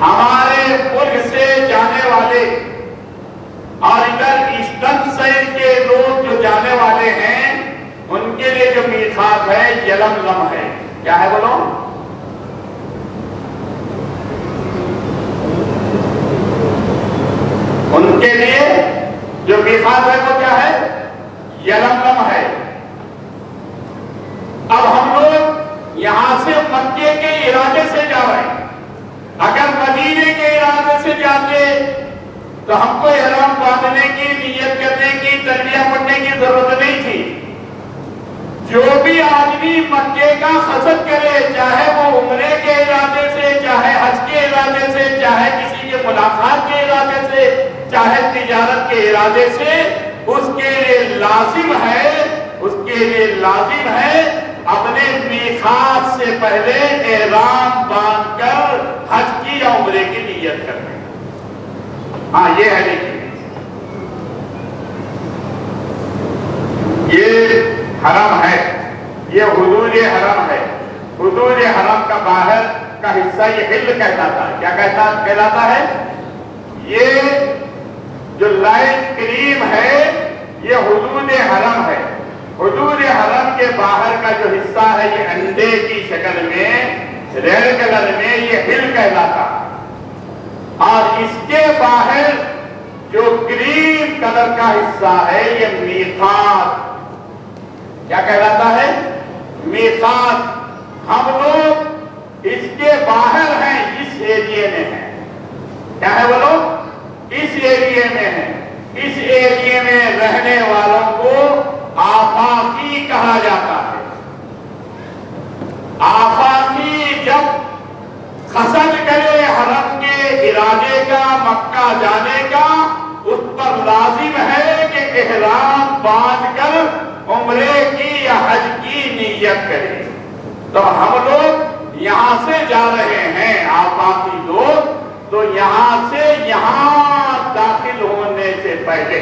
ہمارے ملک سے جانے والے اور ادھر ایسٹرن سائڈ کے لوگ جو جانے والے ہیں ان کے لیے جو میقات ہے یلملم ہے۔ کیا ہے بولو؟ ان کے لیے جو میقات ہے وہ کیا ہے؟ یلملم ہے۔ اب ہم لوگ یہاں سے مکے کے ارادے سے جا رہے ہیں، اگر مدینے کے ارادے سے جاتے تو ہم کو احرام باندھنے کی، نیت کرنے کی، تلبیہ پڑھنے کی ضرورت نہیں تھی۔ جو بھی آدمی مکے کا قصد کرے، چاہے وہ عمرے کے ارادے سے، چاہے حج کے ارادے سے، چاہے کسی کے ملاقات کے ارادے سے، چاہے تجارت کے ارادے سے، اس کے لیے لازم ہے اپنے میقات سے پہلے احرام باندھ کر حج کی یا عمرے کی نیت کرنے۔ ہاں یہ ہے، لیکن یہ حرم ہے، یہ حدود حرم ہے۔ حدود حرم کا باہر کا حصہ یہ حل کہلاتا ہے۔ کیا کہلاتا ہے؟ یہ جو لائٹ کریم ہے یہ حدود حرم ہے۔ حدود حرم کے باہر کا جو حصہ ہے یہ انڈے کی شکل میں ریڈ کلر میں یہ حل کہلاتا ہے، اور اس کے باہر جو گرین کلر کا حصہ ہے یہ میقات۔ کیا کہلاتا ہے؟ میقات۔ ہم لوگ اس کے باہر ہیں، اس ایریے میں ہیں۔ کیا ہے وہ لوگ؟ اس ایریے میں ہیں۔ اس ایریے میں رہنے والوں کو آفاقی کہا جاتا ہے۔ آفاقی جب قصد کرے حرم جانے کا، مکہ جانے کا، اس پر لازم ہے کہ احرام باندھ کر عمرے کی یا حج کی نیت کرے۔ تو ہم لوگ یہاں سے جا رہے ہیں، آفاقی لوگ، تو یہاں سے یہاں داخل ہونے سے پہلے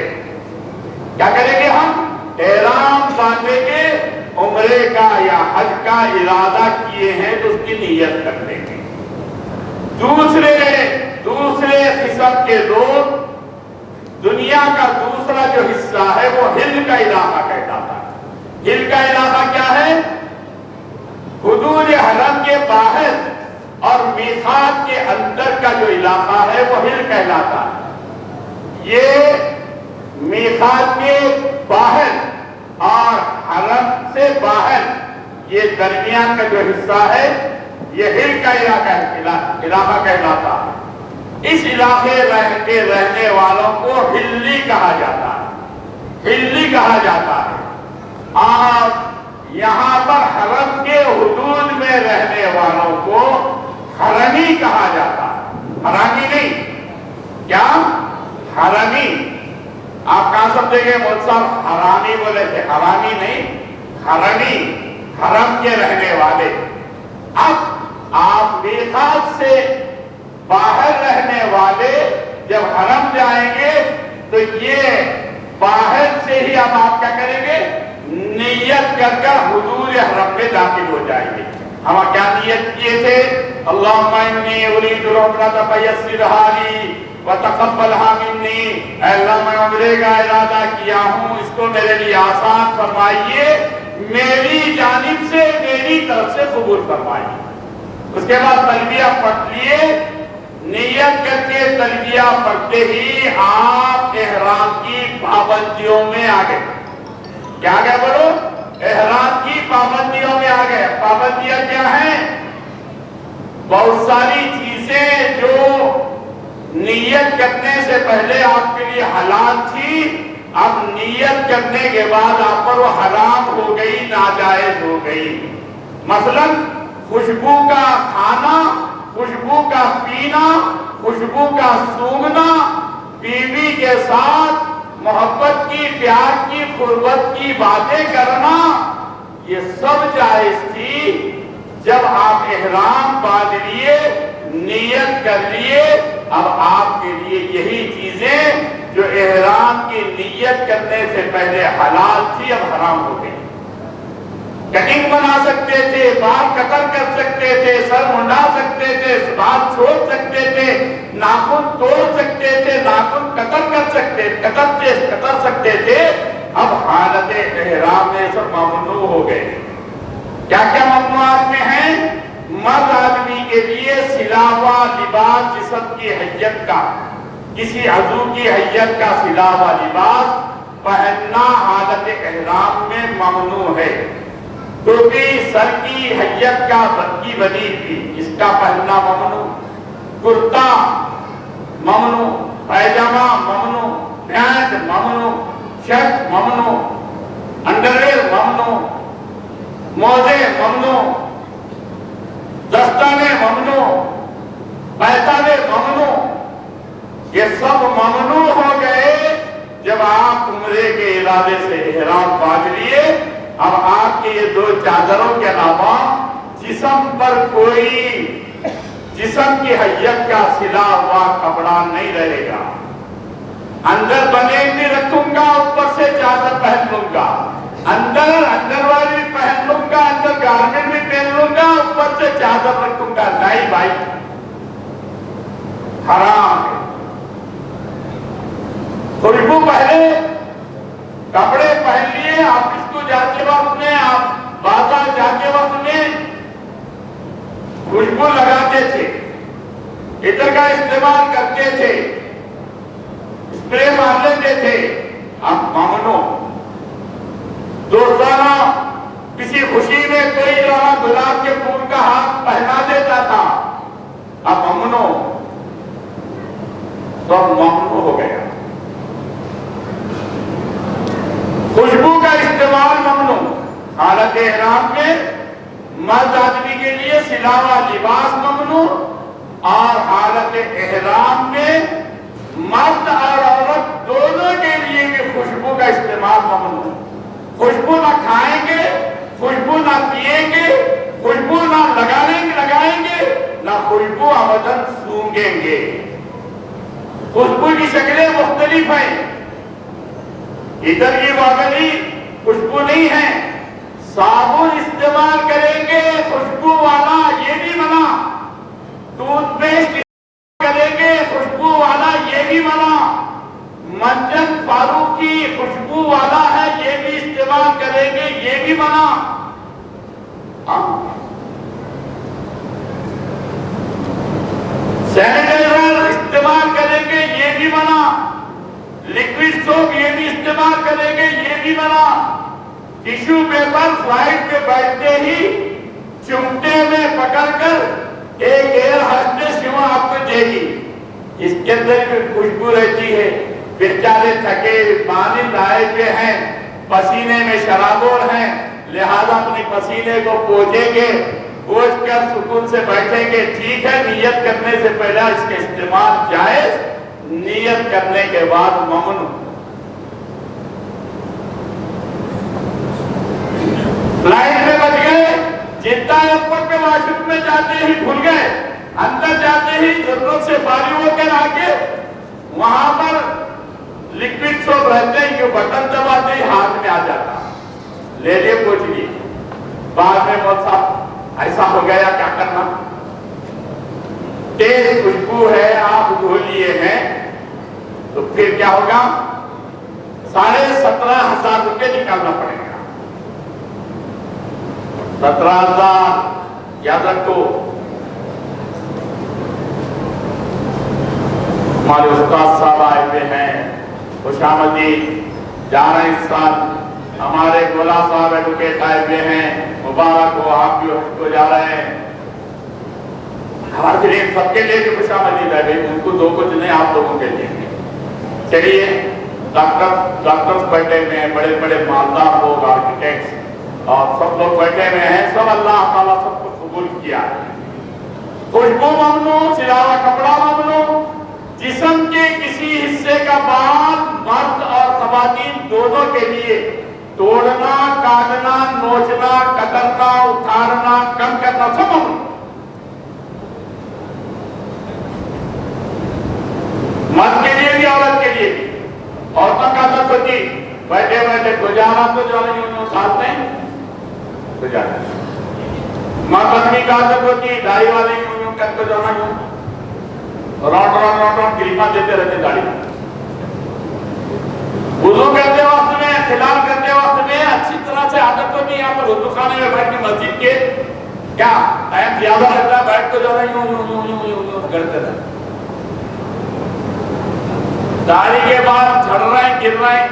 کیا کریں گے؟ ہم احرام باندھیں گے، عمرے کا یا حج کا ارادہ کیے ہیں تو اس کی نیت کر لیں گے۔ دوسرے قسم کے لوگ، دنیا کا دوسرا جو حصہ ہے وہ ہل کا علاقہ کہلاتا ہے۔ ہل کا علاقہ کیا ہے؟ حدود حرم کے باہر اور میقات کے اندر کا جو علاقہ ہے وہ ہل کہلاتا ہے۔ یہ میقات کے باہر اور حرم سے باہر یہ درمیان کا جو حصہ ہے یہ ہل کا علاقہ کہلاتا ہے۔ اس علاقے کے رہنے والوں کو ہلی کہا جاتا ہے، ہلی کہا جاتا ہے۔ اور یہاں پر حرم کے حدود میں رہنے والوں کو حرمی کہا جاتا ہے، حرامی نہیں۔ کیا؟ حرمی۔ آپ کہاں سمجھیں گے مولوی صاحب حرامی بولے تھے؟ حرامی نہیں، حرمی، حرم کے رہنے والے۔ اب آپ میقات سے باہر رہنے والے جب حرم جائیں گے تو یہ باہر سے ہی اب آپ کیا کریں گے؟ نیت کر کر حدود حرم میں داخل ہو جائیں گے۔ ہم کیا نیت کیے تھے؟ اللہم انی ارید العمرۃ فیسرھا لی وتقبلھا منی، اے اللہ میں عمرے کا ارادہ کیا ہوں، اس کو میرے لیے آسان فرمائیے، میری جانب سے، میری طرف سے قبول فرمائیے۔ اس کے بعد تلبیہ پڑھ لیے، نیت کر کے تلبیہ پڑھتے ہی آپ احرام کی پابندیوں میں آ گئے۔ کیا آ گئے بولو؟ احرام کی پابندیوں میں آ گئے۔ پابندیاں کیا ہیں؟ بہت ساری چیزیں جو نیت کرنے سے پہلے آپ کے لیے حلال تھی، اب نیت کرنے کے بعد آپ پر وہ حرام ہو گئی، ناجائز ہو گئی۔ مثلا خوشبو کا کھانا، خوشبو کا پینا، خوشبو کا سونگھنا، بیوی کے ساتھ محبت کی، پیار کی، قربت کی باتیں کرنا، یہ سب جائز تھی جب آپ احرام باندھ لیے، نیت کر لیے۔ اب آپ کے لیے یہی چیزیں جو احرام کی نیت کرنے سے پہلے حلال تھی اب حرام ہو گئی۔ کٹنگ بنا سکتے تھے، بال قطر کر سکتے تھے، سر منڈا سکتے تھے، بال چھوڑ سکتے تھے، ناخن توڑ سکتے تھے، ناخن قطر سکتے تھے، اب حالت احرام میں سب ممنوع ہو گئے۔ کیا کیا ممنوعات میں ہیں؟ مرد آدمی کے لیے سلا ہوا لباس، جسم کی حیت کا، کسی عضو کی حیت کا سلا ہوا لباس پہننا حالت احرام میں ممنوع ہے۔ ٹوپی سر کی حیت کا کی بنی تھی، اس کا پہننا ممنوع، کرتا ممنوع، پیجامہ ممنوع، پینٹ ممنوع، شرٹ ممنوع، انڈرویئر ممنوع، موزے ممنوع، دستانے ممنوع، پیتانے ممنوع، یہ سب ممنوع ہو گئے جب آپ عمرے کے ارادے سے احرام باندھ لیے۔ اب آپ کے یہ دو چادروں کے علاوہ جسم پر کوئی جسم کی حیت کا سلا ہوا کپڑا نہیں رہے گا۔ اندر بنے بھی رکھوں گا، اوپر سے چادر پہن لوں گا، اندر والی بھی پہن لوں گا، اندر گارمنٹ بھی پہن لوں گا، اوپر سے چادر رکھوں گا، نہیں بھائی، حرام ہے۔ خوشبو پہلے، کپڑے پہن لیے، آفس کو جاتے وقت میں، آپ بازار جاتے وقت میں خوشبو لگاتے تھے، عطر کا استعمال کرتے تھے، اسپرے مار لیتے تھے، اب ممنوع۔ دوستانہ کسی خوشی میں کوئی گلاب کے پھول کا ہاتھ پہنا دیتا تھا، اب ممنوع، تو اب ممنوع ہو گیا۔ خوشبو کا استعمال ممنوع، حالت احرام میں مرد آدمی کے لیے سلا ہوا لباس ممنوع، اور حالت احرام میں مرد اور عورت دونوں کے لیے بھی خوشبو کا استعمال ممنوع ہے۔ خوشبو نہ کھائیں گے، خوشبو نہ پیئیں گے، خوشبو نہ لگائیں گے، نہ خوشبو عمدن سونگیں گے۔ خوشبو کی شکلیں مختلف ہیں، ادھر یہ واقعی خوشبو نہیں ہے۔ صابن استعمال کریں گے خوشبو والا، یہ بھی منع۔ ٹوتھ پیسٹ کریں گے خوشبو والا، یہ بھی منع۔ منجن فاروق کی خوشبو والا ہے، یہ بھی استعمال کریں گے، یہ بھی منع۔ سینیٹائزر استعمال کریں گے، یہ بھی منع۔ لیکوڈ سوپ یہ بھی استعمال کریں گے، یہ بھی منع۔ ٹیشو پیپر فلائٹ پہ بیٹھتے ہی چمٹے میں پکڑ کر ایک ایئر ہوسٹس یوں آپ کو دے گی، اس کے اندر بھی خوشبو رہتی ہے۔ بیچارے تھکے پانی لائے ہوئے ہیں، پسینے میں شرابور ہیں، لہذا اپنی پسینے کو پوچھیں گے، پوچھ کر سکون سے بیٹھیں گے۔ ٹھیک ہے، نیت کرنے سے پہلے اس کے استعمال جائز، نیت کرنے کے بعد ممنوع۔ فلائٹ میں بچ گئے، جدہ ایئرپورٹ پہ واش روم میں جاتے ہی بھول گئے، اندر جاتے ہی ضرورت سے فارغ ہو کر آگے وہاں پر لیکوڈ سوپ رہتے ہیں، جو بٹن دباتے ہی ہاتھ میں آ جاتا، لے لیے پوچھ لیے۔ بعد میں بہت صاحب ایسا ہو گیا، کیا کرنا؟ تیز خوشبو ہے، آپ دھو لیے ہیں، تو پھر کیا ہوگا؟ 17,500 روپے نکالنا پڑے گا۔ 17,000 یاد رکھو۔ ہمارے استاد صاحب آئے ہوئے ہیں، خوش آمدید، جا رہے اس سال۔ ہمارے گولا صاحب ایڈوکیٹ آئے ہوئے ہیں، مبارک ہو، آپ بھی حج کو جا رہے ہیں۔ ہمارے لیے سب کے لیے بھی خوش آمدید ہے، ان کو دو کچھ نہیں، آپ لوگوں کے لیے۔ چلیے، ڈاکٹرز بیٹھے ہوئے ہیں، بڑے بڑے مالدار لوگ، آرکیٹیکٹس، اور سب لوگ بیٹھے ہوئے ہیں، سب اللہ تعالیٰ سب کو قبول کیا ہے۔ خوشبو ممنوع، سلاوا کپڑا ممنوع، جسم کے کسی حصے کا بال مرد اور خواتین دونوں کے لیے توڑنا، کاٹنا، نوچنا، کترنا، اٹھارنا، کم کرنا سب ممنوع۔ مرد کے لیے بھی، عورت کے لیے بھی۔ عورتوں کا عادت ہوتی بیٹھے بیٹھے گزارا تو جو ہے ساتھ میں گزارا۔ مرد آدمی کا عادت ہوتی داڑھی والے یوں کر کے جو ہے روٹ کلپاں دیتے رہتے داڑھی۔ وضو کرتے وقت میں، خلال کرتے وقت میں اچھی طرح سے عادت ہوتی ہے، یہاں پر وضو خانے میں بیٹھ کے مسجد کے کیا ٹائم زیادہ رہتا ہے، بیٹھ کے جو ہے یوں کرتے رہتے۔ داڑھی کے بعد جھڑ رہے ہیں، گر رہے ہیں،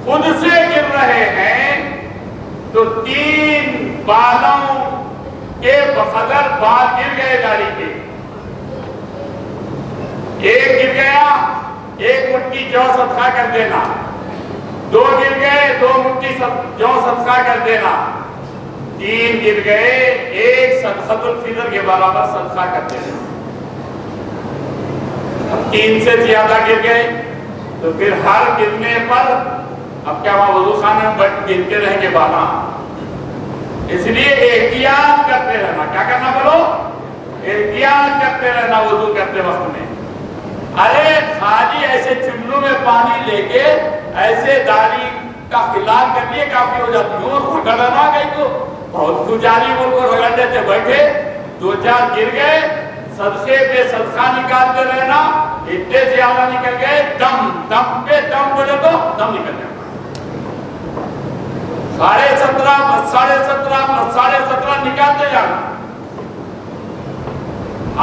خود سے گر رہے ہیں، تو 3 بالوں کے بقدر بال گر گئے داڑھی کے۔ ایک گر گیا، 1 مٹھی جو صدقہ کر دینا۔ 2 گر گئے، 2 مٹھی جو صدقہ کر دینا۔ 3 گر گئے، 1 صدقۃ الفطر کے برابر صدقہ کر دینا۔ 3 سے زیادہ گر گئے تو پھر ہر گرنے پر اب کیا وہاں وضو خانے میں بیٹھ گرتے رہیں گے بالا۔ اس لیے احتیاط کرتے رہنا۔ کیا کرنا بولو؟ احتیاط کرتے رہنا وضو کرتے وقت میں۔ ارے خالی ایسے چمنوں میں پانی لے کے ایسے داڑھی کا خلال کر لیے کافی ہو جاتی ہوں، رگڑنا گئی تو بہت پجاری بول کو رگڑ دیتے، بیٹھے 2-4 گر گئے، صدقے پہ صدقہ نکالتے رہنا، اتنے زیادہ نکل گئے، دم پہ دم بولے تو دم نکل گیا۔ 17.5 نکالتے جانا۔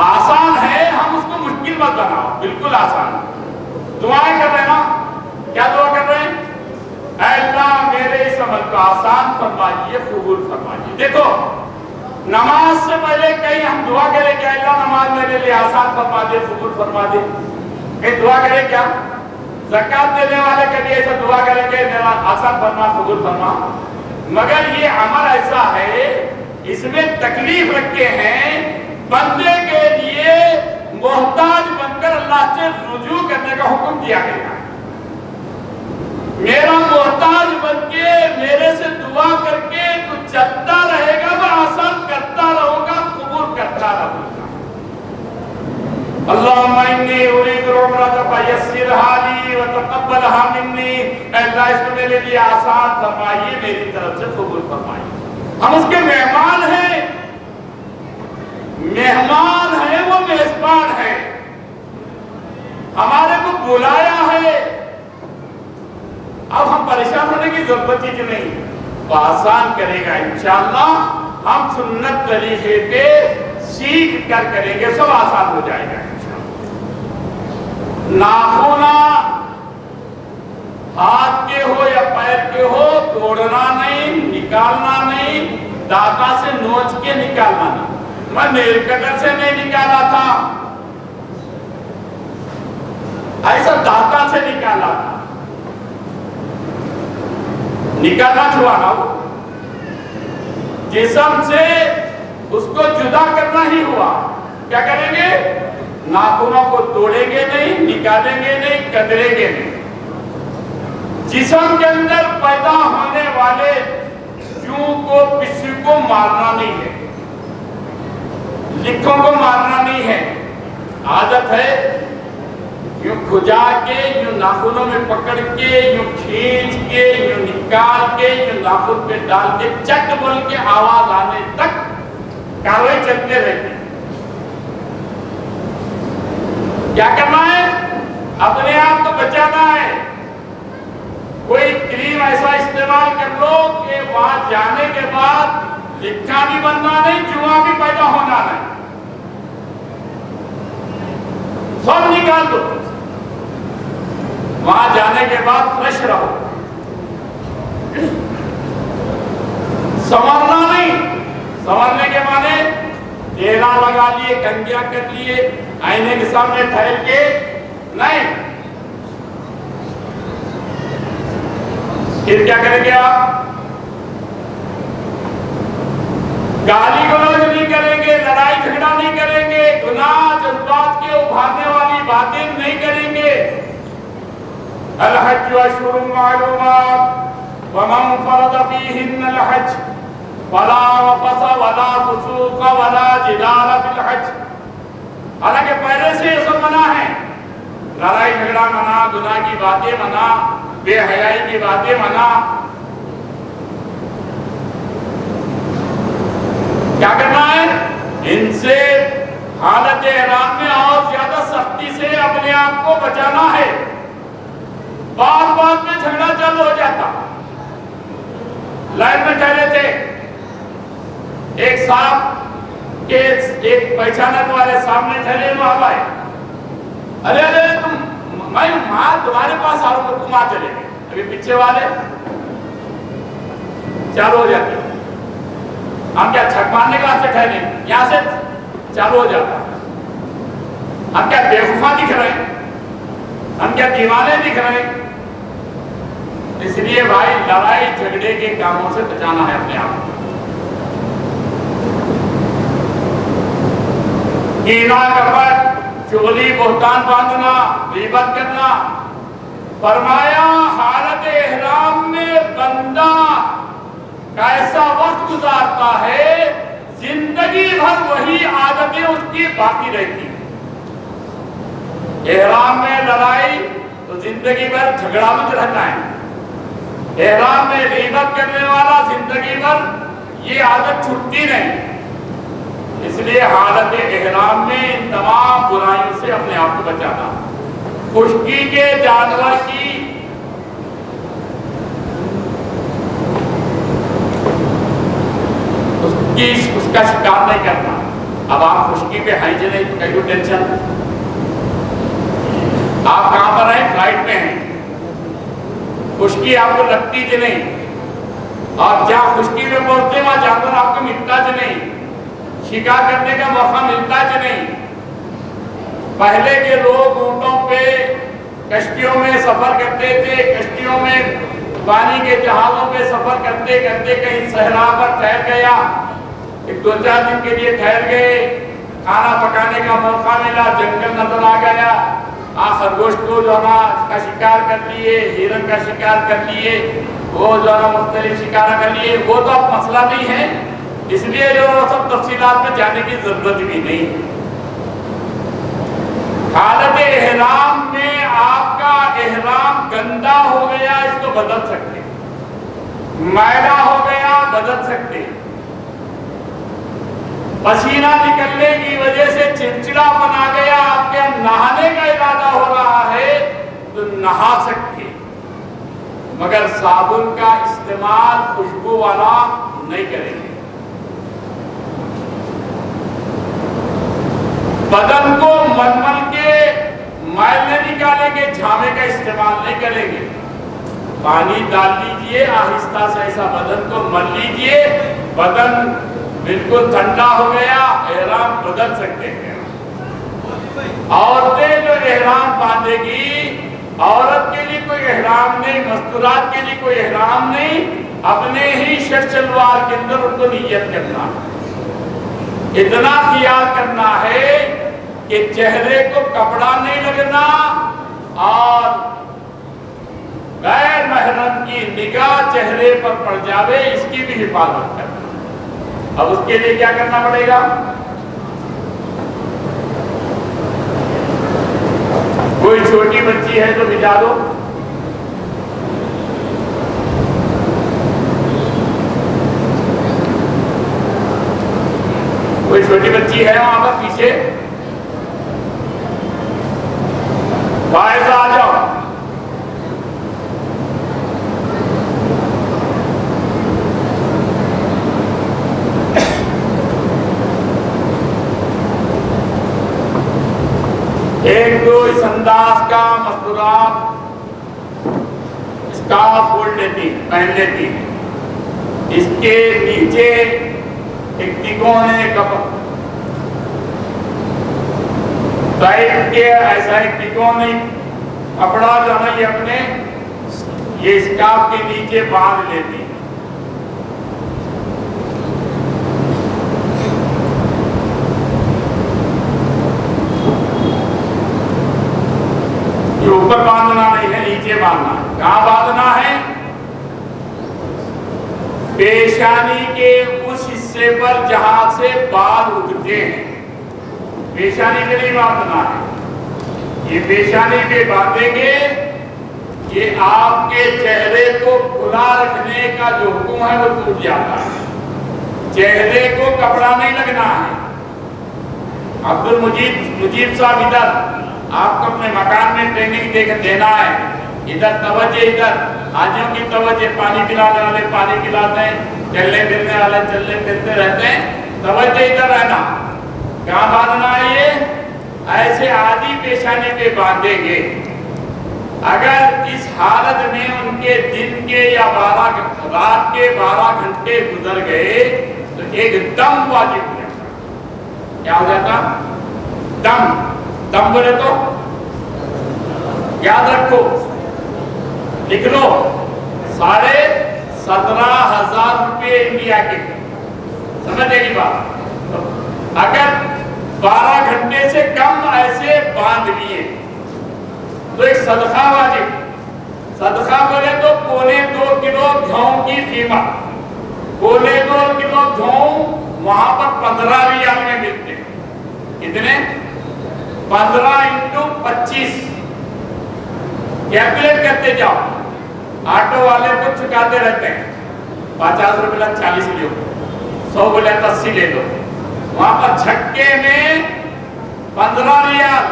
آسان ہے، ہم اس کو مشکل مت بناؤ، بالکل آسان ہے۔ دعائیں کر رہے ہیں نا، کیا دعا کر رہے ہیں؟ اے اللہ میرے اس عمل کو آسان فرمائیے، قبول فرمائیے۔ دیکھو نماز سے پہلے کہیں ہم دعا کریں کہ اللہ نماز میرے لیے آسان فرما دے، قبول فرما دے، کہیں دعا کریں کیا؟ زکات دینے والے کبھی ایسا دعا کریں کہ میرا آسان فرما، قبول فرما؟ مگر یہ عمل ایسا ہے، اس میں تکلیف رکھتے ہیں بندے کے لیے محتاج بن کر اللہ سے رجوع کرنے کا حکم دیا گیا. میرا محتاج بن کے میرے سے دعا کر کے تو چلتا رہے گا، میں آسان کرتا رہوں گا، قبول کرتا رہوں گا. اللہم انی ارید العمرۃ فیسرھا لی وتقبلھا منی. اے اللہ اس کو میرے لیے آسان فرمائیے، میری طرف سے قبول فرمائیے. ہم اس کے مہمان ہیں، مہمان ہیں، وہ میزبان ہے، ہمارے کو بلایا ہے. اب ہم پریشان ہونے کی ضرورت ہی نہیں، وہ آسان کرے گا انشاءاللہ. ہم سنت طریقے پہ سیکھ کر کریں گے، سب آسان ہو جائے گا انشاءاللہ. ناخنا ہاتھ کے ہو یا پیر کے ہو، توڑنا نہیں، نکالنا نہیں، دانتوں سے نوچ کے نکالنا نہیں. میں نیل کٹر سے نہیں نکالا تھا، ایسا دانتوں سے نکالا تھا. نکالنا چھوانا ہو، جسم سے اس کو جدا کرنا ہی ہوا. کیا کریں گے؟ ناخنوں کو توڑیں گے نہیں، نکالیں گے نہیں، کتریں گے نہیں. جسم کے اندر پیدا ہونے والے جوں کو کسی کو مارنا نہیں ہے، لکھوں کو مارنا نہیں ہے. عادت ہے یوں کھجا کے، یوں ناخنوں میں پکڑ کے، یوں کھینچ کے، یوں نکال کے، یوں ناخن پہ ڈال کے چک بول کے آواز آنے تک کاروائی چلتے رہتی. کیا کرنا ہے؟ اپنے آپ کو بچانا ہے. کوئی کریم ایسا استعمال کر لو کہ وہاں جانے کے بعد لکھا بھی بننا نہیں، جوا بھی پیدا ہونا نہیں. سب نکال دو، وہاں جانے کے بعد فریش رہو. سنورنا نہیں، سنورنے کے معنی تیلا لگا لیے، کنگھیاں کر لیے، آئینے کے سامنے ٹھہر کے نہیں. پھر کیا کریں گے آپ؟ گالی گلوچ نہیں کریں گے، لڑائی جھگڑا نہیں کریں گے، گناہ جذبات کے ابھارنے والی باتیں نہیں کریں گے. الحج اشہر معلومات ومن فرض فیہن الحج فلا رفث ولا فسوق ولا جدال فی الحج. حالانکہ پہلے سے یہ سب منع ہے، لڑائی جھگڑا منع، گناہ کی باتیں منع، بے حیائی کی باتیں منع. کیا کرنا ہے؟ ان سے حالت احرام میں اور زیادہ سختی سے اپنے آپ کو بچانا ہے. بات بات میں جھگڑا چل ہو جاتا. لائن میں ٹھہرے تھے، ایک صاحب کے ایک پہچانت والے سامنے ٹھہرے، وہاں آئے. ارے میں تمہارے پاس آ رہا ہوں، تم آ چلے گئے. ابھی پیچھے والے چالو ہو جاتے. ہم کیا چھک مارنے کے واسطے ٹھہرے، یہاں سے چالو ہو جاتا. ہم کیا بےوقوفاں دکھ رہے ہیں، ہم کیا دیوانے دکھ رہے ہیں. اس لیے بھائی لڑائی جھگڑے کے کاموں سے بچانا ہے اپنے آپ کو. کینہ کپٹ، چغلی، بہتان باندھنا، غیبت کرنا. فرمایا حالت احرام میں بندہ ایسا وقت گزارتا ہے زندگی بھر وہی عادتیں اس کی باقی رہتی. احرام میں لڑائی تو زندگی بھر جھگڑا مت رہتا ہے. احرام میں غیبت کرنے والا زندگی بھر یہ عادت چھوٹتی نہیں. اس لیے حالت احرام میں ان تمام برائیوں سے اپنے آپ کو بچانا. خشکی کے جانور کی اس کا شکار نہیں کرنا. اب آپ خشکی پہ ہیں جی نہیں، کہیں ٹینشن. آپ کہاں پر ہیں؟ فلائٹ میں ہیں. خشکی آپ کو لگتی جی نہیں، اور جہاں خشکی میں پہنچتے وہاں جانور آپ کو ملتا جی نہیں، شکار کرنے کا موقع ملتا جی نہیں. پہلے کے لوگ اونٹوں پہ کشتیوں میں سفر کرتے تھے، کشتیوں میں پانی کے جہازوں پہ سفر کرتے کرتے کہیں صحرا پر ٹھہر گیا، ایک دو چار دن کے لیے ٹھہر گئے، کھانا پکانے کا موقع ملا، جنگل نظر آ گیا، خرگوش کو جو ہے کا شکار کر لیے، ہرن کا شکار کر لیے، وہ جو ہے مختلف شکار کر لیے، وہ تو اب مسئلہ نہیں ہے، اس لیے جو سب تفصیلات میں جانے کی ضرورت بھی نہیں۔ حالت احرام میں آپ کا احرام گندا ہو گیا، اس کو بدل سکتے، میلا ہو گیا بدل سکتے، پسینہ نکلنے کی وجہ سے چڑچڑا بنا گیا، آپ کے نہانے کا ارادہ ہو رہا ہے تو نہا سکتے، مگر صابن کا استعمال خوشبو والا نہیں کریں گے۔ بدن کو مل مل کے میل نہیں نکالیں گے، جھامے کا استعمال نہیں کریں گے، پانی ڈال لیجئے، آہستہ سے ایسا بدن کو مل لیجئے، بدن بالکل ٹھنڈا ہو گیا، احرام بدل سکتے ہیں۔ عورتیں جو احرام باندھے گی، عورت کے لیے کوئی احرام نہیں، مستورات کے لیے کوئی احرام نہیں، اپنے ہی شرط شلوار کے اندر ان کو نیت کرنا ہے، اتنا خیال کرنا ہے کہ چہرے کو کپڑا نہیں لگنا اور غیر محرم کی نگاہ چہرے پر پڑ جاوے، اس کی بھی حفاظت کرنا۔ اب اس کے لیے کیا کرنا پڑے گا؟ کوئی چھوٹی بچی ہے تو بھجا دو، کوئی چھوٹی بچی ہے وہاں پر پیچھے، باعث آ جاؤ۔ ایک تو اس انداز کا مستورات اسکارف اوڑھ لیتی، پہن لیتی، اس کے نیچے ایک تکونے ٹائپ کے ایسا ایک تکونے کپڑا جو ہے یہ اپنے یہ اسکارف کے نیچے باندھ لیتی، اوپر باندھنا نہیں ہے، نیچے باندھنا ہے۔ کہاں باندھنا ہے؟ پیشانی کے اس حصے پر جہاں سے بال اٹھتے ہیں، پیشانی کے لیے باندھنا ہے۔ یہ پیشانی پہ باندھیں گے، یہ آپ کے چہرے کو کھلا رکھنے کا جو حکم ہے وہ ٹوٹ جاتا ہے، چہرے کو کپڑا نہیں لگنا ہے۔ عبد المجید صاحب ادھر آپ کو اپنے مکان میں ٹریننگ دینا ہے، ادھر توجہ، ادھر حاجیوں کی توجہ، پانی پلانے والے پانی پلاتے ہیں، چلنے پھرنے والے چلنے پھرتے رہتے ہیں، توجہ ادھر رہنا۔ کہاں باندھنا ہے؟ یہ ایسے آدھی پیشانی پہ باندھیں گے۔ اگر اس حالت میں ان کے دن کے یا رات کے 12 گھنٹے گزر گئے تو ایک دم واجب ہو جاتا۔ کیا ہو جاتا؟ دم۔ دم بولے تو یاد رکھو، لکھ لو، 17,500 روپے انڈیا کے، سمجھے گی بات؟ اگر 12 گھنٹے سے کم ایسے باندھ لیے تو ایک صدقہ واجب۔ صدقہ بولے تو 2.25 کلو گھیوں کی قیمت، 2.25 کلو گھیوں وہاں پر 15 ریال میں ملتے ہیں۔ کتنے؟ 15 × 25، کیلکولیٹ کرتے جاؤ، آٹو والے کو چکاتے رہتے ہیں، 50 روپے لگ 40 لے لو، 100 بولے 80 لے لو، وہاں پر جھٹکے میں 15 ریال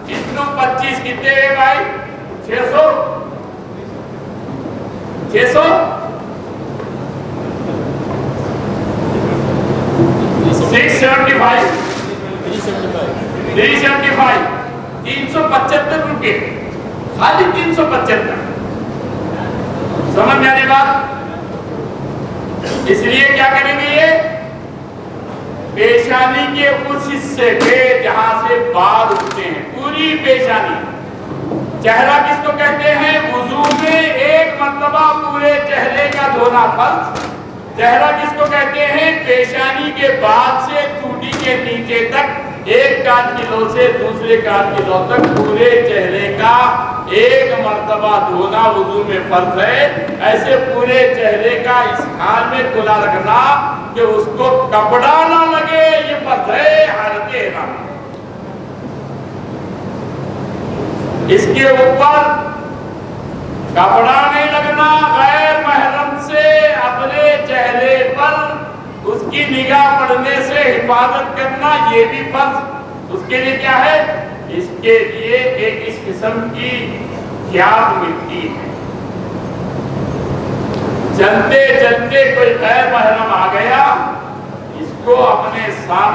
× 25 کتنے ہوئے بھائی؟ 600 675 375 روپے، خالی 375۔ سمجھ میں آنے بات؟ اس لیے کیا کریں گے؟ یہ پیشانی کے اس حصے پہ جہاں سے بال اٹھتے ہیں، پوری پیشانی۔ چہرہ کس کو کہتے ہیں؟ وضو میں ایک مرتبہ پورے چہرے کا دھونا فرض۔ چہرہ کس کو کہتے ہیں؟ پیشانی کے بعد سے ٹوٹی کے نیچے نیچے تک، ایک کان کی لو سے دوسرے کان کی لو تک پورے چہرے کا ایک مرتبہ دھونا وضو میں فرض ہے۔ ایسے پورے چہرے کا اس حال میں کھلا رکھنا کہ اس کو کپڑا نہ لگے، یہ فرض ہے حالت احرام۔ اس کے اوپر کپڑا نہیں لگنا، غیر محرم سے اپنے چہرے پر اس کی نگاہ پڑنے سے حفاظت کرنا، یہ بھی فرض۔ اس کے لیے کیا ہے؟ اس کے لیے ایک اس قسم کی یاد ملتی ہے۔ چلتے چلتے کوئی غیر محرم آ گیا، اس کو اپنے سامنے